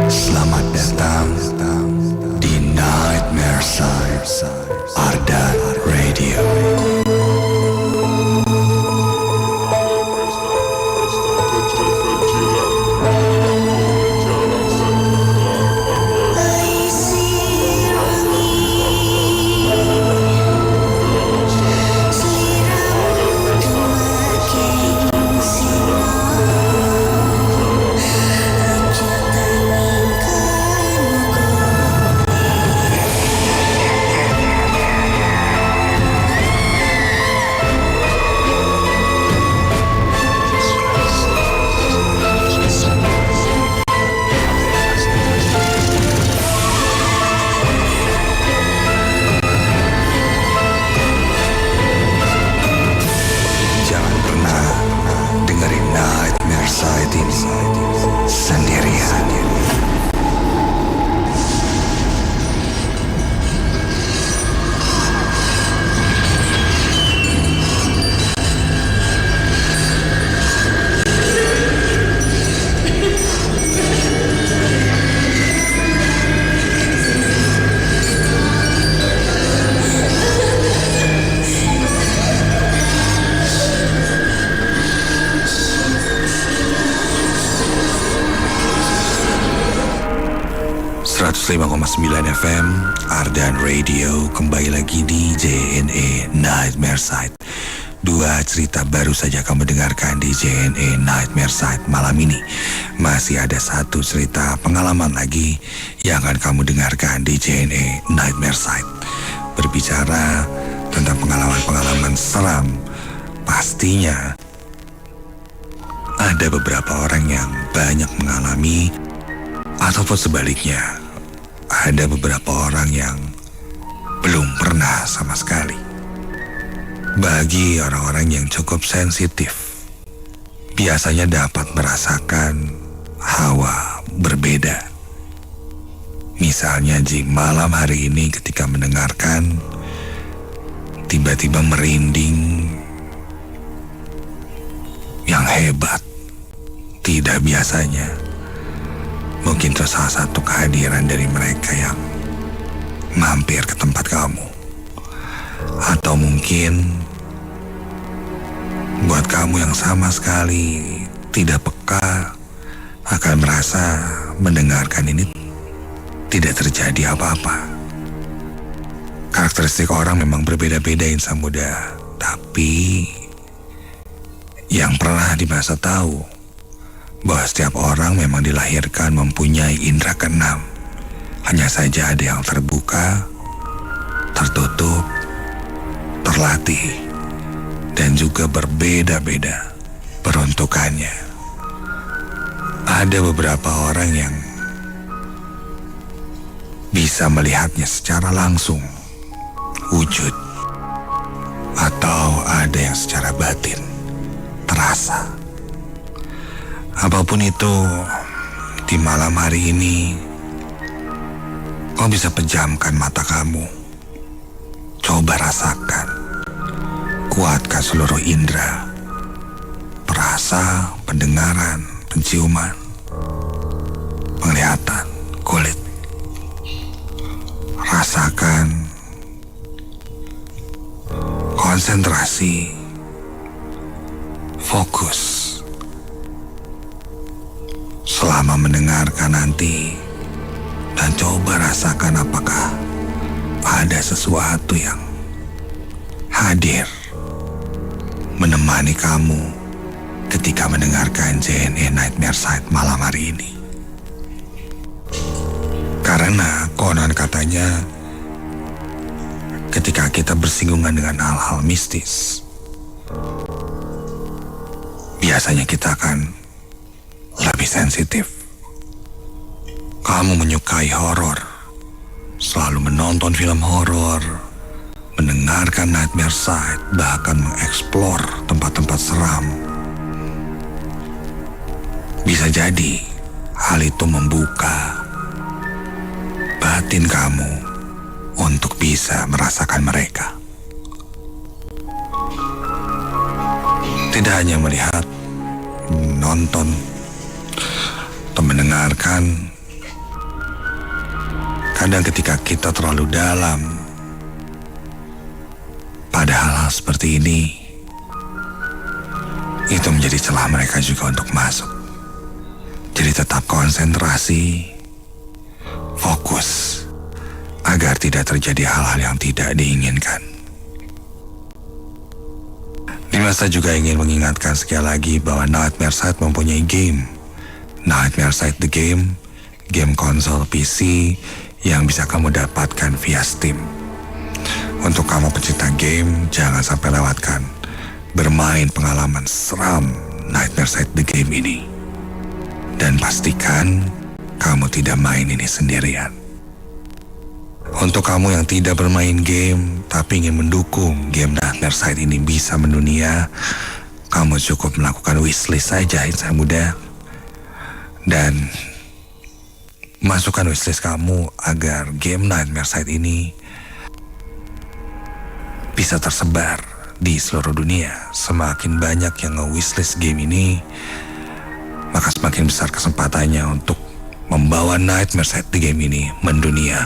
Selamat datang di Nightmare Side Ardan Radio. 101,9 FM Ardan Radio, kembali lagi di JNE Nightmare Side. 2 cerita baru saja kamu dengarkan di JNE Nightmare Side malam ini. Masih ada 1 cerita pengalaman lagi yang akan kamu dengarkan di JNE Nightmare Side. Berbicara tentang pengalaman-pengalaman seram, pastinya ada beberapa orang yang banyak mengalami, ataupun sebaliknya, ada beberapa orang yang belum pernah sama sekali. Bagi orang-orang yang cukup sensitif, biasanya dapat merasakan hawa berbeda. Misalnya di malam hari ini ketika mendengarkan, tiba-tiba merinding yang hebat, tidak biasanya. Mungkin itu salah satu kehadiran dari mereka yang mampir ke tempat kamu. Atau mungkin buat kamu yang sama sekali tidak peka, akan merasa mendengarkan ini tidak terjadi apa-apa. Karakteristik orang memang berbeda-beda, insan muda. Tapi yang pernah di masa tahu bahwa setiap orang memang dilahirkan mempunyai indera keenam. Hanya saja ada yang terbuka, tertutup, terlatih, dan juga berbeda-beda peruntukannya. Ada beberapa orang yang bisa melihatnya secara langsung, wujud, atau ada yang secara batin, terasa. Apapun itu, di malam hari ini, kau bisa pejamkan mata kamu. Coba rasakan, kuatkan seluruh indera, perasa, pendengaran, penciuman, penglihatan, kulit. Rasakan, konsentrasi, fokus. Selama mendengarkan nanti, dan coba rasakan apakah ada sesuatu yang hadir menemani kamu ketika mendengarkan JNE Nightmare Side malam hari ini. Karena konon katanya ketika kita bersinggungan dengan hal-hal mistis, biasanya kita akan lebih sensitif. Kamu menyukai horor, selalu menonton film horor, mendengarkan Nightmare Side, bahkan mengeksplor tempat-tempat seram. Bisa jadi hal itu membuka batin kamu untuk bisa merasakan mereka. Tidak hanya melihat, menonton, atau mendengarkan. Kadang ketika kita terlalu dalam pada hal-hal seperti ini, itu menjadi celah mereka juga untuk masuk. Jadi tetap konsentrasi, fokus, agar tidak terjadi hal-hal yang tidak diinginkan. Saya juga ingin mengingatkan sekali lagi bahwa Nightmare Side mempunyai game. Nightmare Side The Game, game konsol PC yang bisa kamu dapatkan via Steam. Untuk kamu pecinta game, jangan sampai lewatkan bermain pengalaman seram Nightmare Side The Game ini. Dan pastikan kamu tidak main ini sendirian. Untuk kamu yang tidak bermain game tapi ingin mendukung game Nightmare Side ini bisa mendunia, kamu cukup melakukan wishlist saja, insan muda. Dan masukkan wishlist kamu agar game Nightmare Side ini bisa tersebar di seluruh dunia. Semakin banyak yang nge-wishlist game ini, maka semakin besar kesempatannya untuk membawa Nightmare Side The Game ini mendunia.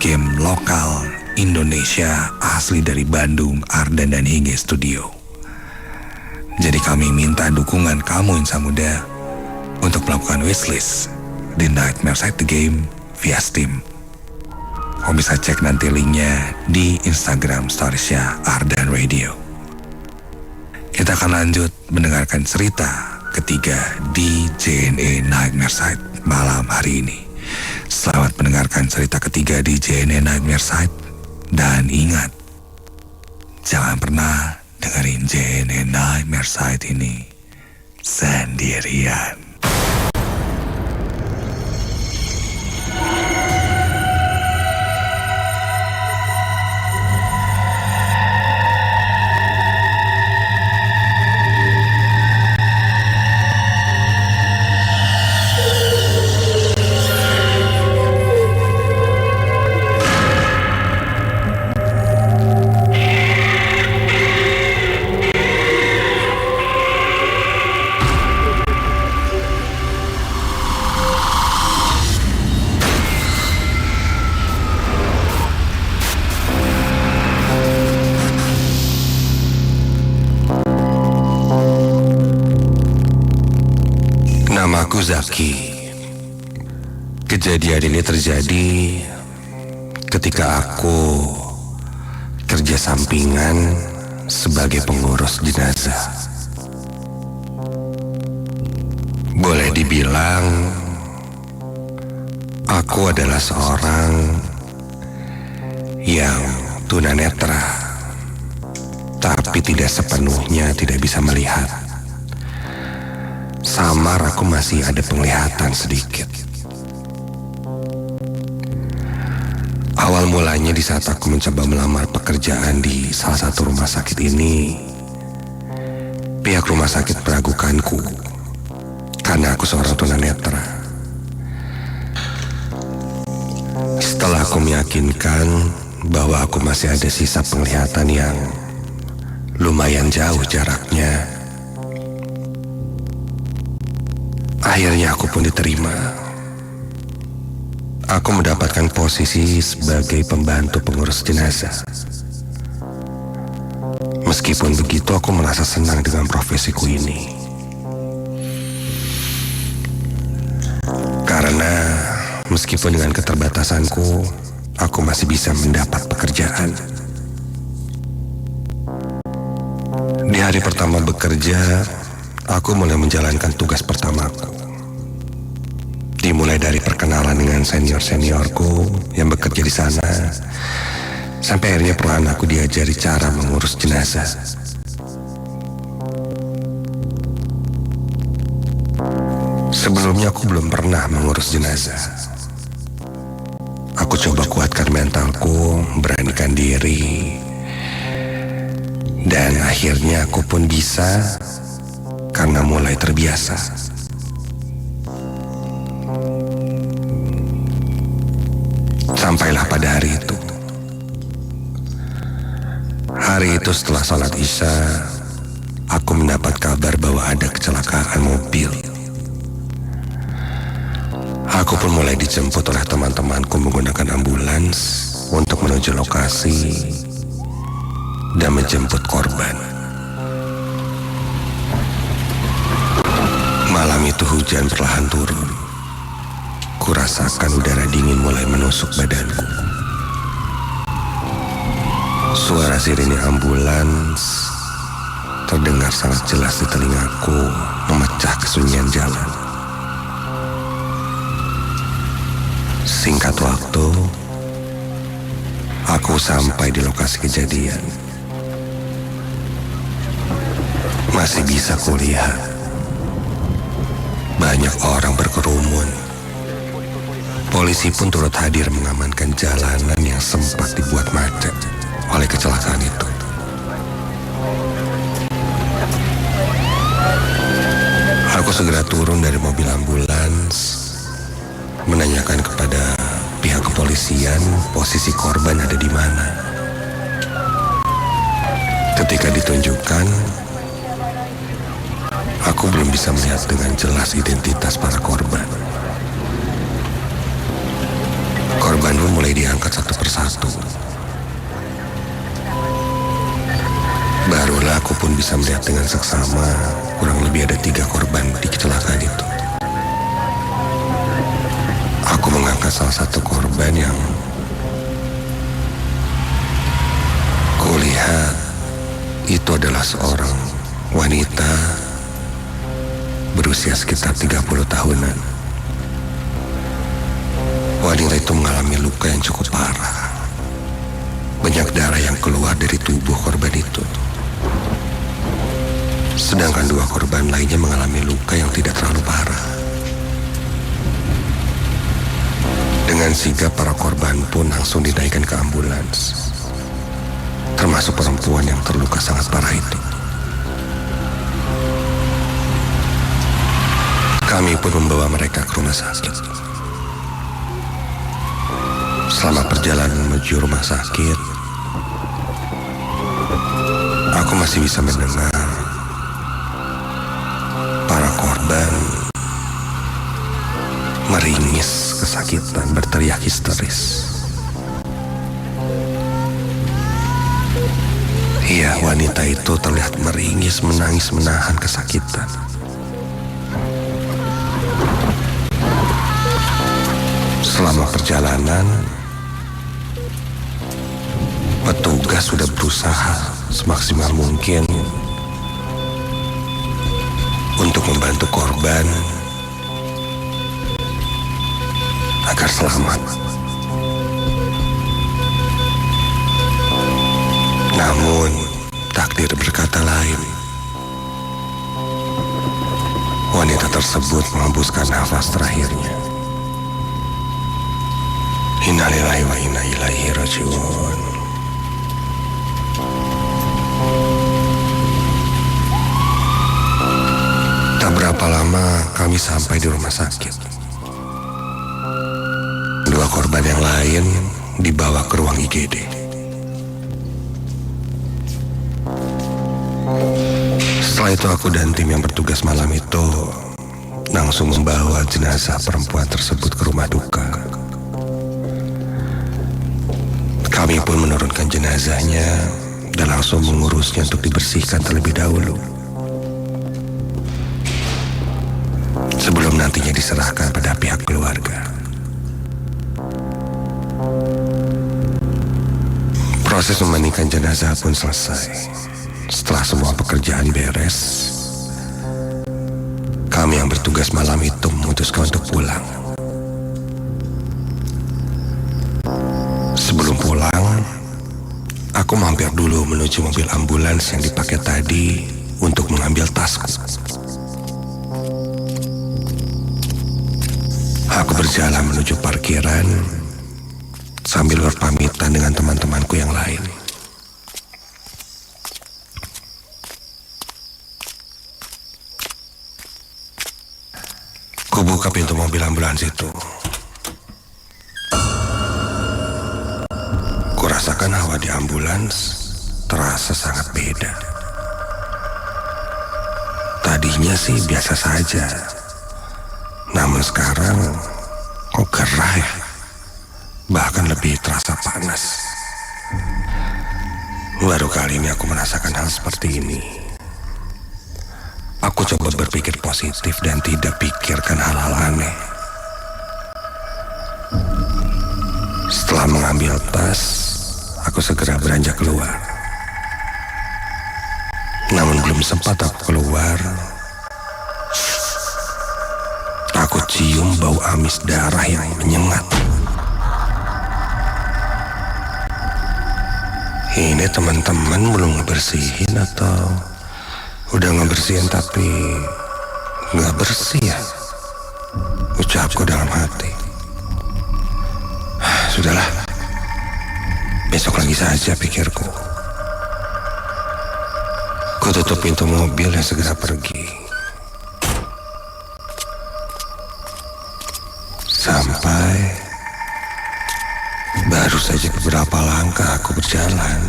Game lokal Indonesia asli dari Bandung, Ardan dan Hige Studio. Jadi kami minta dukungan kamu, insan muda, untuk melakukan wishlist di Nightmare Side The Game via Steam. Kamu bisa cek nanti linknya di Instagram storiesnya Ardan Radio. Kita akan lanjut mendengarkan cerita ketiga di JNE Nightmare Side malam hari ini. Selamat mendengarkan cerita ketiga di JNE Nightmare Side. Dan ingat, jangan pernah dengerin JNE Nightmare Side ini sendirian. Namaku Zaki. Kejadian ini terjadi ketika aku kerja sampingan sebagai pengurus jenazah. Boleh dibilang aku adalah seorang yang tunanetra, tapi tidak sepenuhnya tidak bisa melihat. Samar aku masih ada penglihatan sedikit. Awal mulanya di saat aku mencoba melamar pekerjaan di salah satu rumah sakit ini, pihak rumah sakit meragukanku karena aku seorang tunanetra. Setelah aku meyakinkan bahwa aku masih ada sisa penglihatan yang lumayan jauh jaraknya, akhirnya aku pun diterima. Aku mendapatkan posisi sebagai pembantu pengurus jenazah. Meskipun begitu, aku merasa senang dengan profesiku ini. Karena meskipun dengan keterbatasanku, aku masih bisa mendapat pekerjaan. Di hari pertama bekerja, aku mulai menjalankan tugas pertamaku. Dimulai dari perkenalan dengan senior-seniorku yang bekerja di sana, sampai akhirnya perlahan aku diajari cara mengurus jenazah. Sebelumnya aku belum pernah mengurus jenazah. Aku coba kuatkan mentalku, beranikan diri, dan akhirnya aku pun bisa karena mulai terbiasa. Sampailah pada hari itu. Hari itu setelah salat Isya, aku mendapat kabar bahwa ada kecelakaan mobil. Aku pun mulai dijemput oleh teman-temanku menggunakan ambulans untuk menuju lokasi dan menjemput korban. Malam itu hujan perlahan turun. Kurasakan udara dingin mulai menusuk badanku. Suara sirine ambulans terdengar sangat jelas di telingaku, memecah kesunyian jalan. Singkat waktu, aku sampai di lokasi kejadian. Masih bisa kulihat banyak orang berkerumun. Polisi pun turut hadir mengamankan jalanan yang sempat dibuat macet oleh kecelakaan itu. Aku segera turun dari mobil ambulans, menanyakan kepada pihak kepolisian posisi korban ada di mana. Ketika ditunjukkan, aku belum bisa melihat dengan jelas identitas para korban. Korban pun mulai diangkat satu persatu. Barulah aku pun bisa melihat dengan seksama kurang lebih ada 3 korban di kecelakaan itu. Aku mengangkat salah satu korban yang Itu adalah seorang wanita berusia sekitar 30 tahunan. Wanita itu mengalami luka yang cukup parah. Banyak darah yang keluar dari tubuh korban itu. Sedangkan dua korban lainnya mengalami luka yang tidak terlalu parah. Dengan sigap para korban pun langsung dinaikkan ke ambulans, termasuk perempuan yang terluka sangat parah itu. Kami pun membawa mereka ke rumah sakit. Selama perjalanan menuju rumah sakit, aku masih bisa mendengar para korban meringis kesakitan, berteriak histeris. Iya, wanita itu terlihat meringis, menangis, menahan kesakitan. Selama perjalanan, petugas sudah berusaha semaksimal mungkin untuk membantu korban agar selamat. Namun, takdir berkata lain. Wanita tersebut menghembuskan nafas terakhirnya. Innalillahi wa inna ilaihi raji'un. Tak berapa lama kami sampai di rumah sakit. Dua korban yang lain dibawa ke ruang IGD. Setelah itu aku dan tim yang bertugas malam itu langsung membawa jenazah perempuan tersebut ke rumah duka. Kami pun menurunkan jenazahnya dan langsung mengurusnya untuk dibersihkan terlebih dahulu, sebelum nantinya diserahkan pada pihak keluarga. Proses memandikan jenazah pun selesai. Setelah semua pekerjaan beres, kami yang bertugas malam itu memutuskan untuk pulang. Sebelum pulang, aku mampir dulu menuju mobil ambulans yang dipakai tadi untuk mengambil tasku. Aku berjalan menuju parkiran sambil berpamitan dengan teman-temanku yang lain. Kubuka pintu mobil ambulans itu. Kurasakan hawa di ambulans terasa sangat beda. Tadinya sih biasa saja, namun sekarang kok gerah ya. Bahkan lebih terasa panas. Baru kali ini aku merasakan hal seperti ini. Aku coba berpikir positif dan tidak pikirkan hal-hal aneh. Setelah mengambil tas, aku segera beranjak keluar. Namun belum sempat aku keluar, aku cium bau amis darah yang menyengat. Ini teman-teman belum ngebersihin atau udah ngebersihin tapi nggak bersih ya? Ucapku dalam hati. Sudahlah, besok lagi saja, pikirku. Ku tutup pintu mobil dan segera pergi. Sampai baru saja beberapa langkah aku berjalan,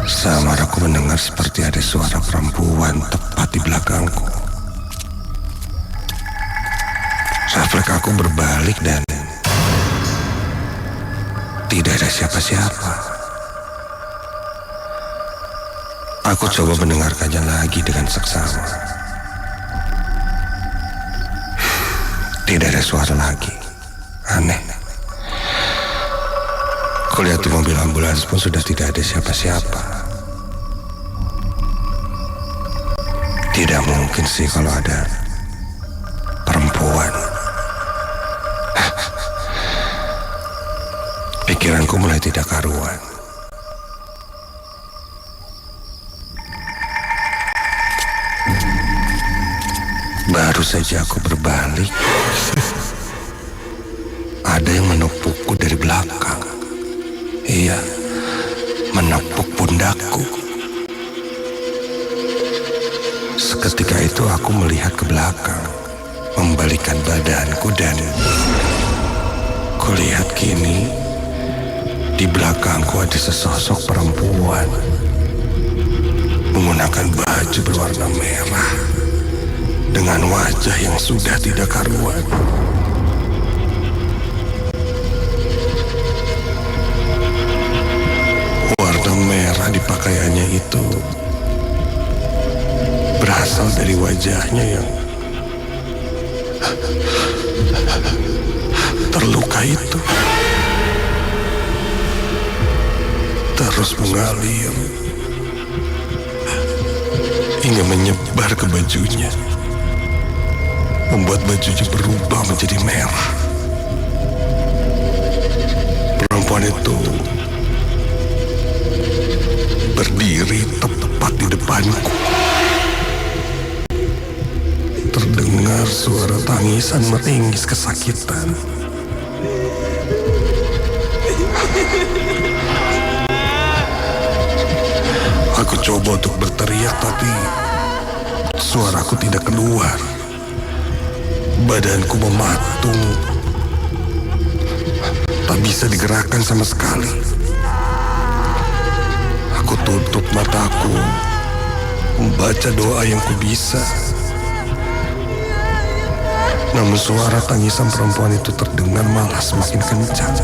samar aku mendengar seperti ada suara perempuan tepat di belakangku. Refleks aku berbalik dan tidak ada siapa-siapa. Aku coba mendengarkannya lagi dengan seksama. Tidak ada suara lagi. Aneh. Kulihat di mobil ambulans pun sudah tidak ada siapa-siapa. Tidak mungkin sih kalau ada perempuan. Pikiranku mulai tidak karuan. Baru saja aku berbalik, ada yang menepukku dari belakang. Iya, menepuk pundakku. Seketika itu aku melihat ke belakang, membalikkan badanku dan kulihat kini di belakangku ada sesosok perempuan menggunakan baju berwarna merah dengan wajah yang sudah tidak karuan. Warna merah di pakaiannya itu berasal dari wajahnya yang terluka itu. Terus mengalir hingga menyebar ke bajunya, membuat bajunya berubah menjadi merah. Perempuan itu berdiri tepat di depanku. Terdengar suara tangisan meringis kesakitan. Aku coba untuk berteriak, tapi suaraku tidak keluar. Badanku mematung, tak bisa digerakkan sama sekali. Aku tutup mataku, membaca doa yang kubisa. Namun suara tangisan perempuan itu terdengar malah semakin kencang.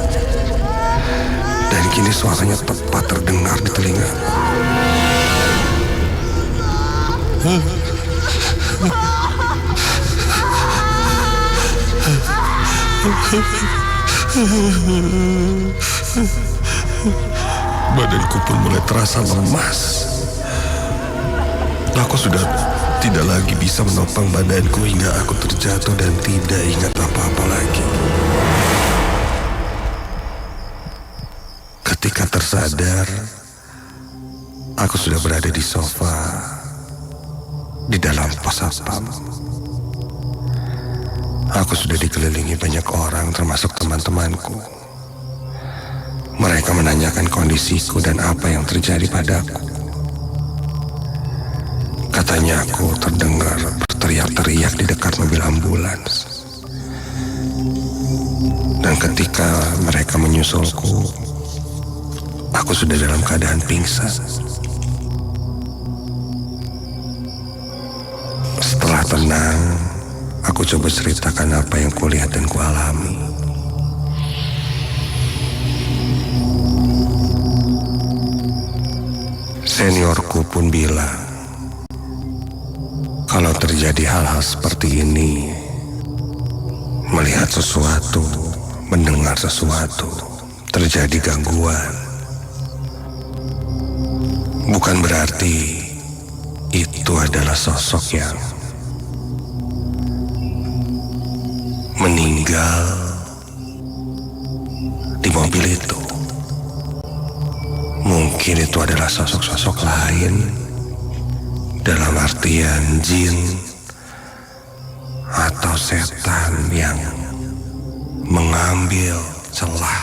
Dan kini suaranya tepat terdengar di telingaku. Badanku pun mulai terasa lemas. Aku sudah tidak lagi bisa menopang badanku hingga aku terjatuh dan tidak ingat apa-apa lagi. Ketika tersadar, aku sudah berada di sofa di dalam pos satpam. Aku sudah dikelilingi banyak orang termasuk teman-temanku. Mereka menanyakan kondisiku dan apa yang terjadi padaku. Katanya aku terdengar berteriak-teriak di dekat mobil ambulans. Dan ketika mereka menyusulku, aku sudah dalam keadaan pingsan. Setelah tenang, aku coba ceritakan apa yang kulihat dan kualami. Seniorku pun bilang, kalau terjadi hal-hal seperti ini, melihat sesuatu, mendengar sesuatu, terjadi gangguan, bukan berarti itu adalah sosok yang meninggal di mobil itu. Mungkin itu adalah sosok-sosok lain, dalam artian jin atau setan yang mengambil celah,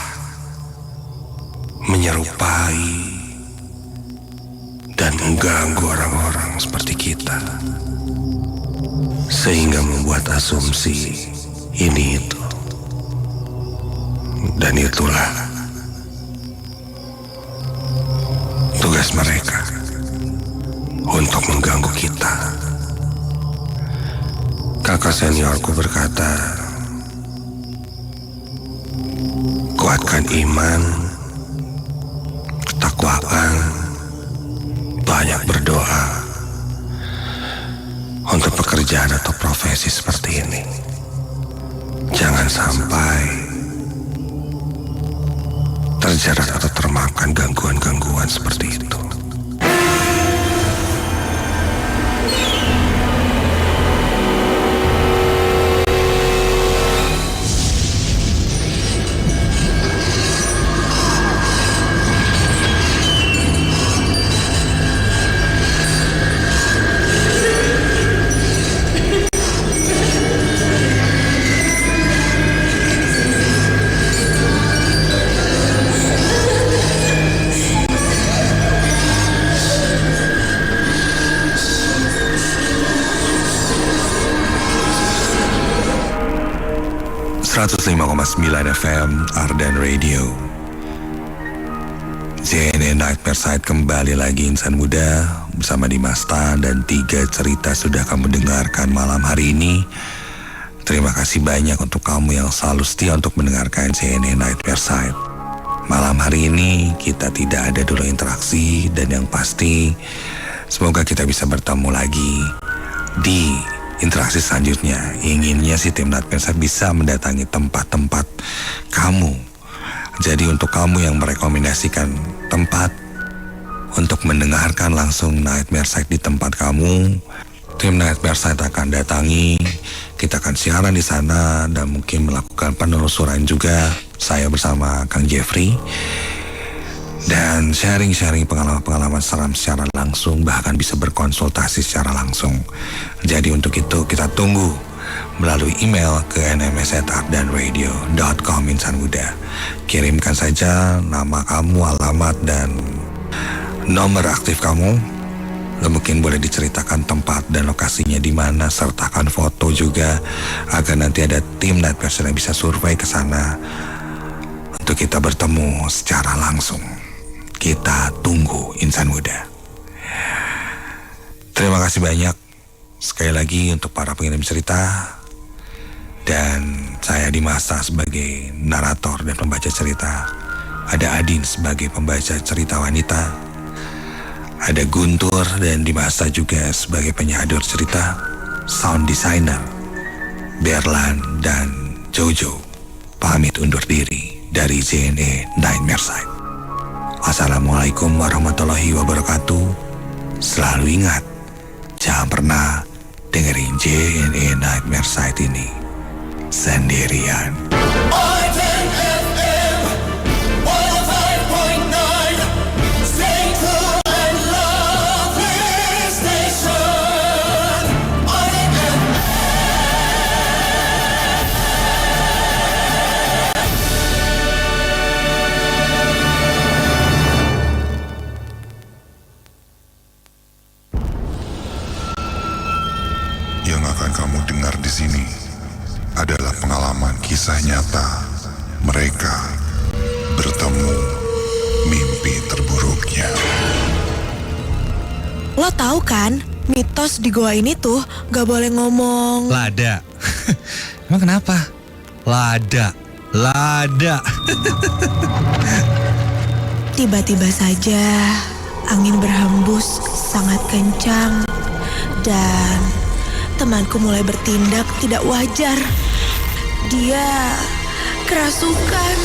menyerupai dan mengganggu orang-orang seperti kita, sehingga membuat asumsi ini itu. Dan itulah tugas mereka, untuk mengganggu kita. Kakak seniorku berkata, kuatkan iman, ketakwaan, banyak berdoa untuk pekerjaan atau profesi seperti ini. Jangan sampai terjerat atau termakan gangguan-gangguan seperti itu. FM Ardan Radio. JNE Nightmare Side kembali lagi insan muda bersama Dimasta, dan 3 cerita sudah kamu dengarkan malam hari ini. Terima kasih banyak untuk kamu yang selalu setia untuk mendengarkan JNE Nightmare Side. Malam hari ini kita tidak ada dulu interaksi, dan yang pasti semoga kita bisa bertemu lagi di interaksi selanjutnya. Inginnya si tim Nightmare Side bisa mendatangi tempat-tempat kamu. Jadi untuk kamu yang merekomendasikan tempat untuk mendengarkan langsung Nightmare Side di tempat kamu, tim Nightmare Side akan datangi. Kita akan siaran di sana dan mungkin melakukan penelusuran juga, saya bersama Kang Jeffrey, dan sharing-sharing pengalaman-pengalaman seram secara langsung, bahkan bisa berkonsultasi secara langsung. Jadi untuk itu kita tunggu melalui email ke nms@ardanradio.com insan muda. Kirimkan saja nama kamu, alamat, dan nomor aktif kamu. Lo mungkin boleh diceritakan tempat dan lokasinya di mana, sertakan foto juga agar nanti ada tim Nightmare Side yang bisa survei ke sana untuk kita bertemu secara langsung. Kita tunggu insan muda. Terima kasih banyak sekali lagi untuk para pengirim cerita. Dan saya Dimasta sebagai narator dan pembaca cerita. Ada Adin sebagai pembaca cerita wanita. Ada Guntur dan Dimasta juga sebagai penyadur cerita. Sound designer Berlan dan Jojo pamit undur diri dari JNE Nightmare Side. Assalamualaikum warahmatullahi wabarakatuh. Selalu ingat, jangan pernah dengerin JNE Nightmare Side ini sendirian. Yang akan kamu dengar di sini adalah pengalaman kisah nyata mereka bertemu mimpi terburuknya. Lo tahu kan, mitos di goa ini tuh gak boleh ngomong. Lada. Emang kenapa? Lada. Tiba-tiba saja angin berhembus sangat kencang dan temanku mulai bertindak tidak wajar. Dia kerasukan.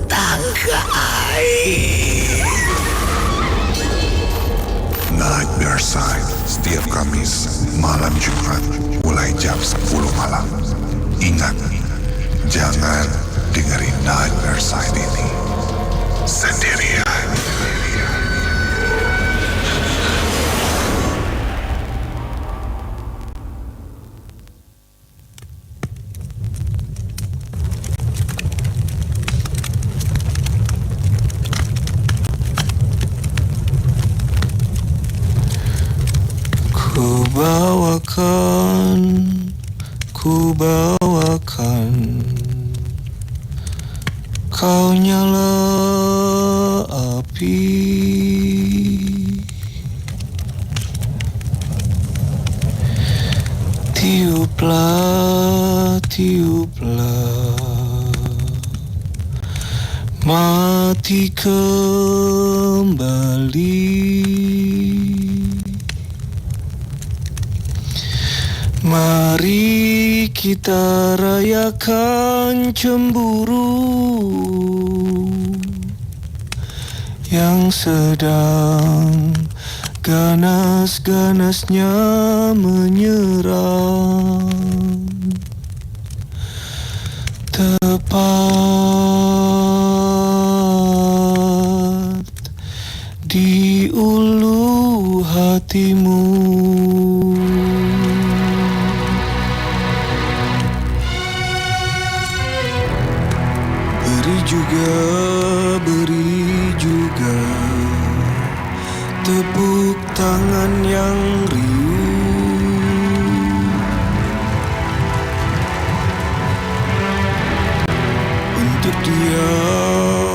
Tangga air. Nightmare Side setiap Kamis malam Jumat mulai jam 10 malam. Ingat, jangan dengerin Nightmare Side ini sendirian. Ku bawakan kau nyala api, tiuplah mati kembali. Mari kita rayakan cemburu yang sedang ganas-ganasnya menyerang. Tepat di ulu hatimu. Beri juga tepuk tangan yang riuh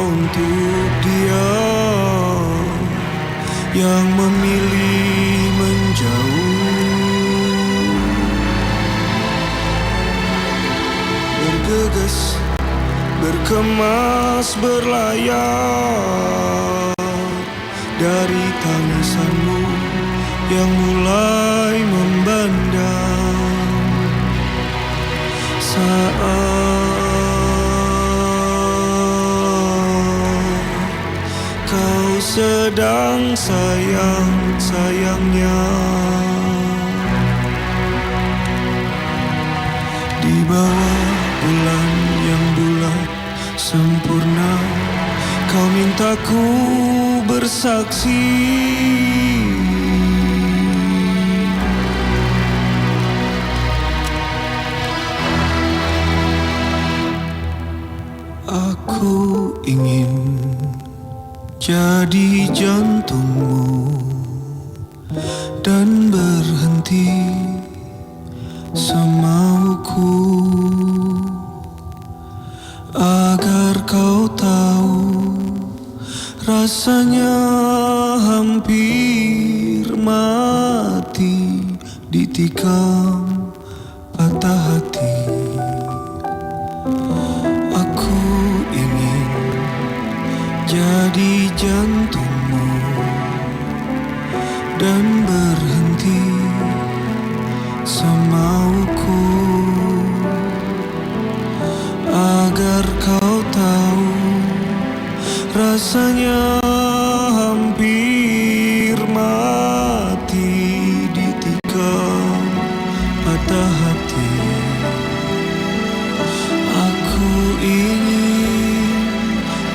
untuk dia yang memilih menjauh. Bergegas, berkemas, berlayar dari tangisanmu yang mulai membandang. Saat kau sedang sayang-sayangnya di bawah bulan yang bulat sempurna, kau mintaku bersaksi. Aku ingin jadi jantungmu dan berhenti semauku, agar kau tahu rasanya hampir mati ditikam patah hati. Aku ingin jadi jantungmu dan berhenti semauku, agar kau tahu rasanya hampir mati ditikam patah hati. Aku ingin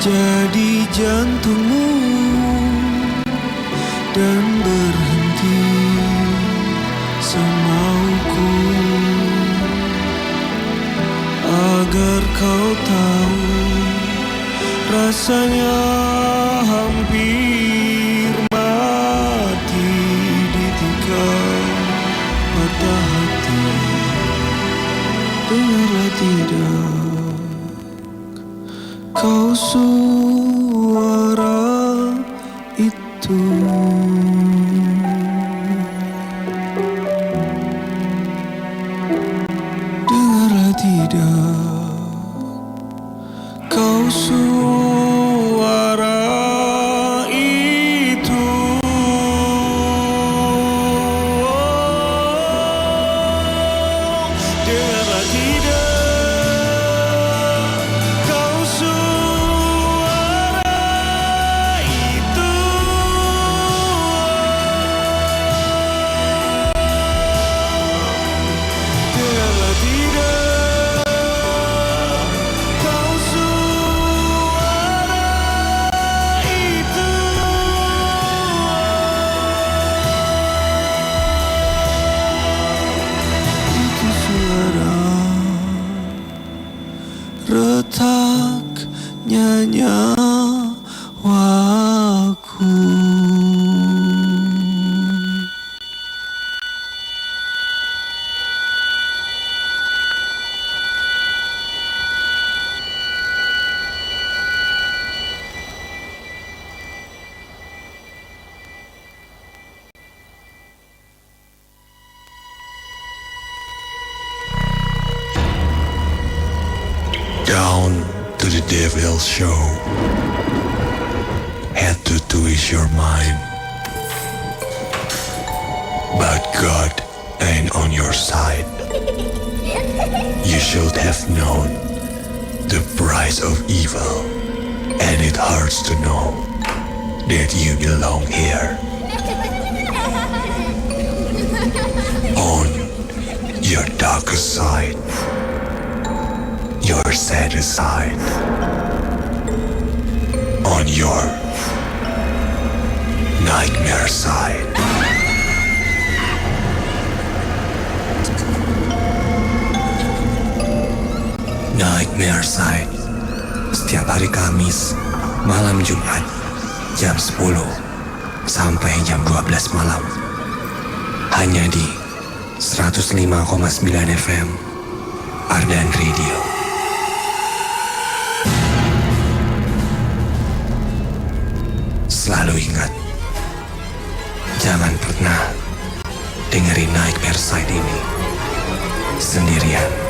jadi jantungmu dan berhenti semauku, agar kau tahu rasanya hampir mati ditikam patah hati. Dengarlah tidak kau suara itu? Dengarlah tidak kau suara itu? Dengarlah tidak kau suara itu? Dengarlah tidak kau suara itu? Itu suara retaknya nyawaku. Down to the devil show. Had to twist your mind, but God ain't on on your side. You should have known the price of evil, and it hurts to know that you belong here. On your darkest side, your saddest side, on your nightmare side. Nightmare Side, setiap hari Kamis, malam Jumat, jam 10 sampai jam 12 malam. Hanya di 105,9 FM, Ardan Radio. Selalu ingat, jangan pernah dengerin Nightmare Side ini sendirian.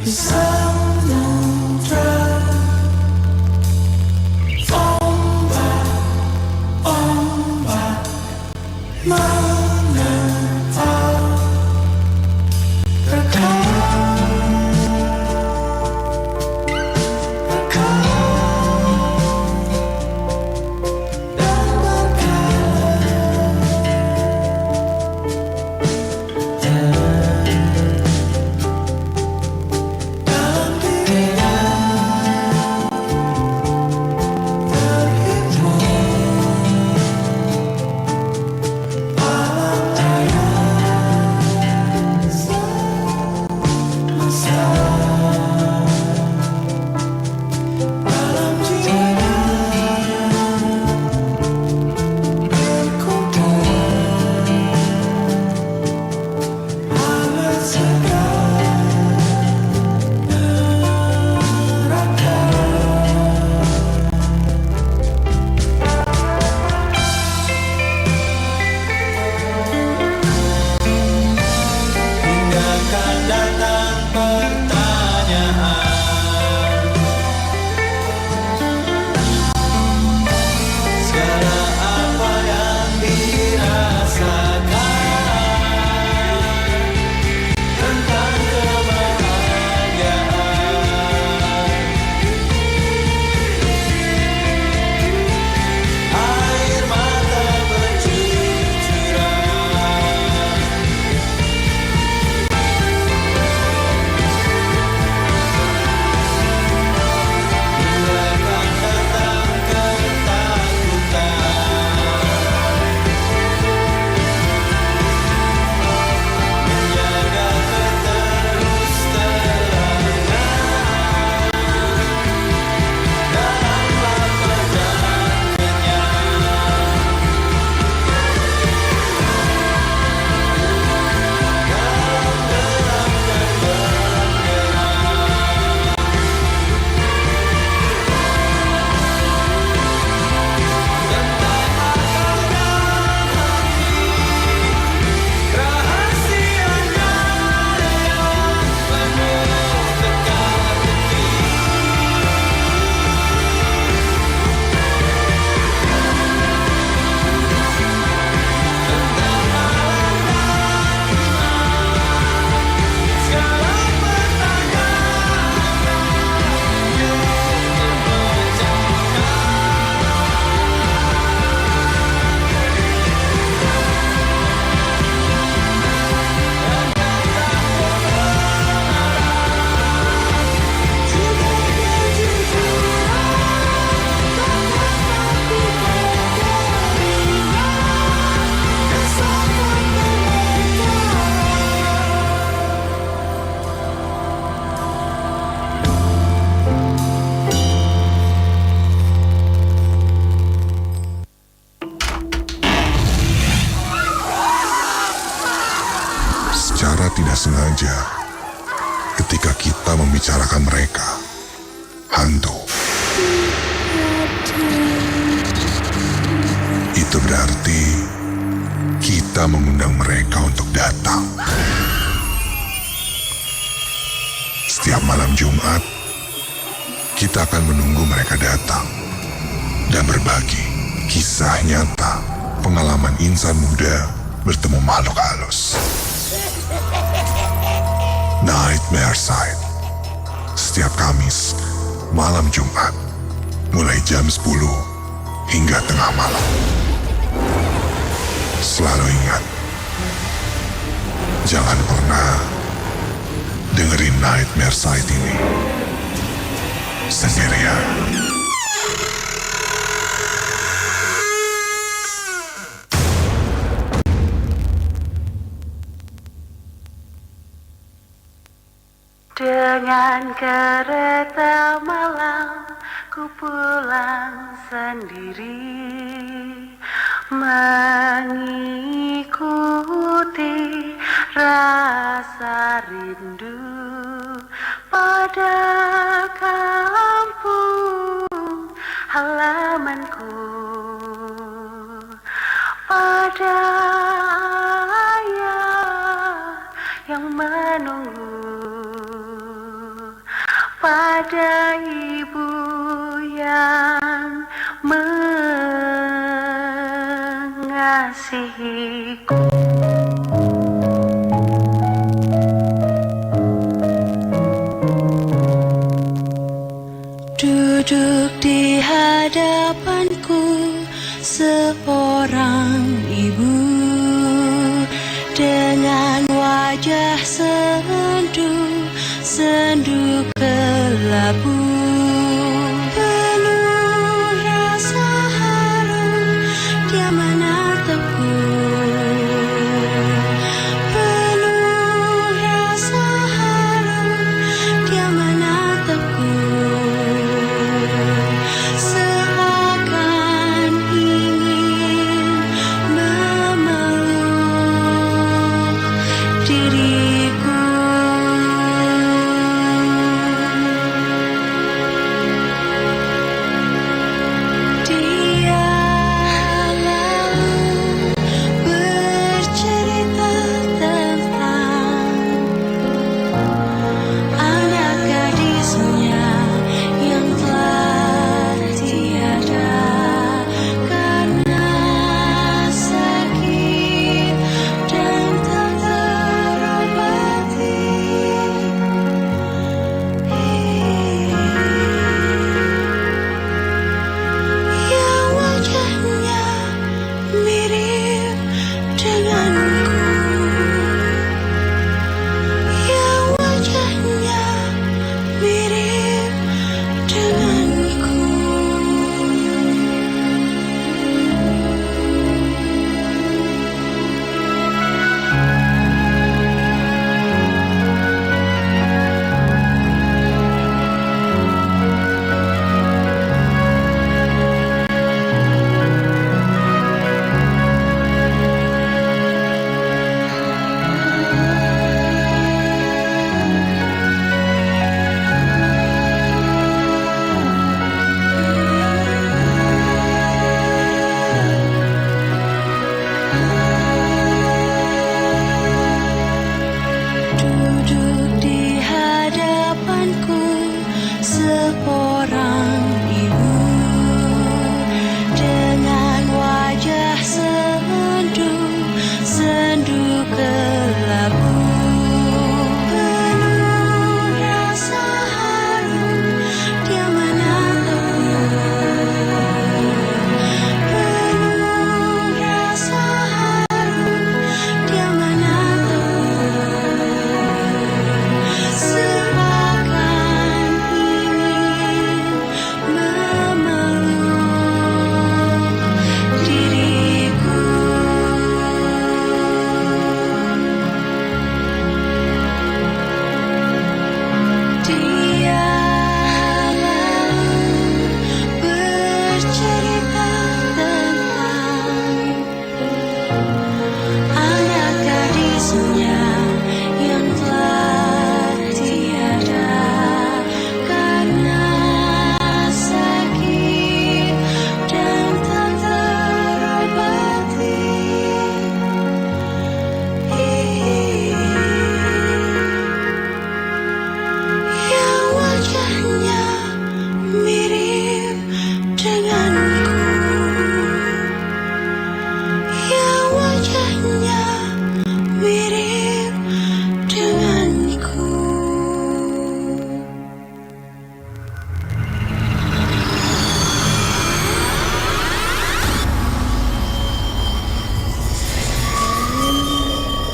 di samudra. Ombak menerpa secara tidak sengaja ketika kita membicarakan mereka, hantu. Itu berarti kita mengundang mereka untuk datang. Setiap malam Jumat, kita akan menunggu mereka datang dan berbagi kisah nyata pengalaman insan muda bertemu makhluk halus. Nightmare Side, setiap Kamis malam Jumat mulai jam 10 hingga tengah malam. Selalu ingat, jangan pernah dengerin Nightmare Side ini sendirian. Dengan kereta malam ku pulang sendiri, mengikuti rasa rindu pada kampung halamanku, pada ayah yang menunggu. pada ibu yang mengasihiku. Duduk di hadapanku seorang ibu dengan wajah sendu kelabu, penuh rasa haru dia menatapku, penuh rasa haru dia menatapku, seakan ingin memeluk diriku.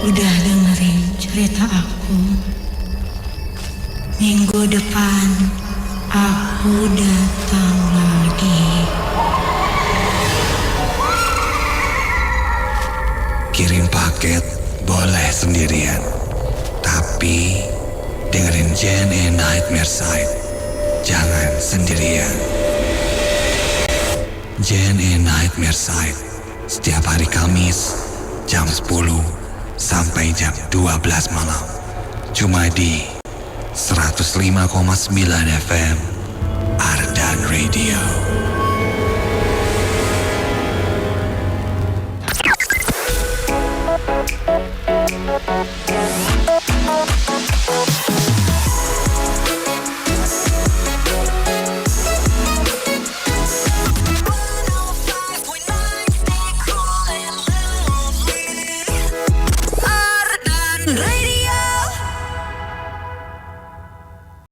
Udah dengerin cerita aku. Minggu depan aku datang lagi. Kirim paket boleh sendirian, tapi dengerin JNE Nightmare Side jangan sendirian. JNE Nightmare Side setiap hari Kamis jam 10 sampai jam 12 malam. Cuma di 105,9 FM Ardan Radio.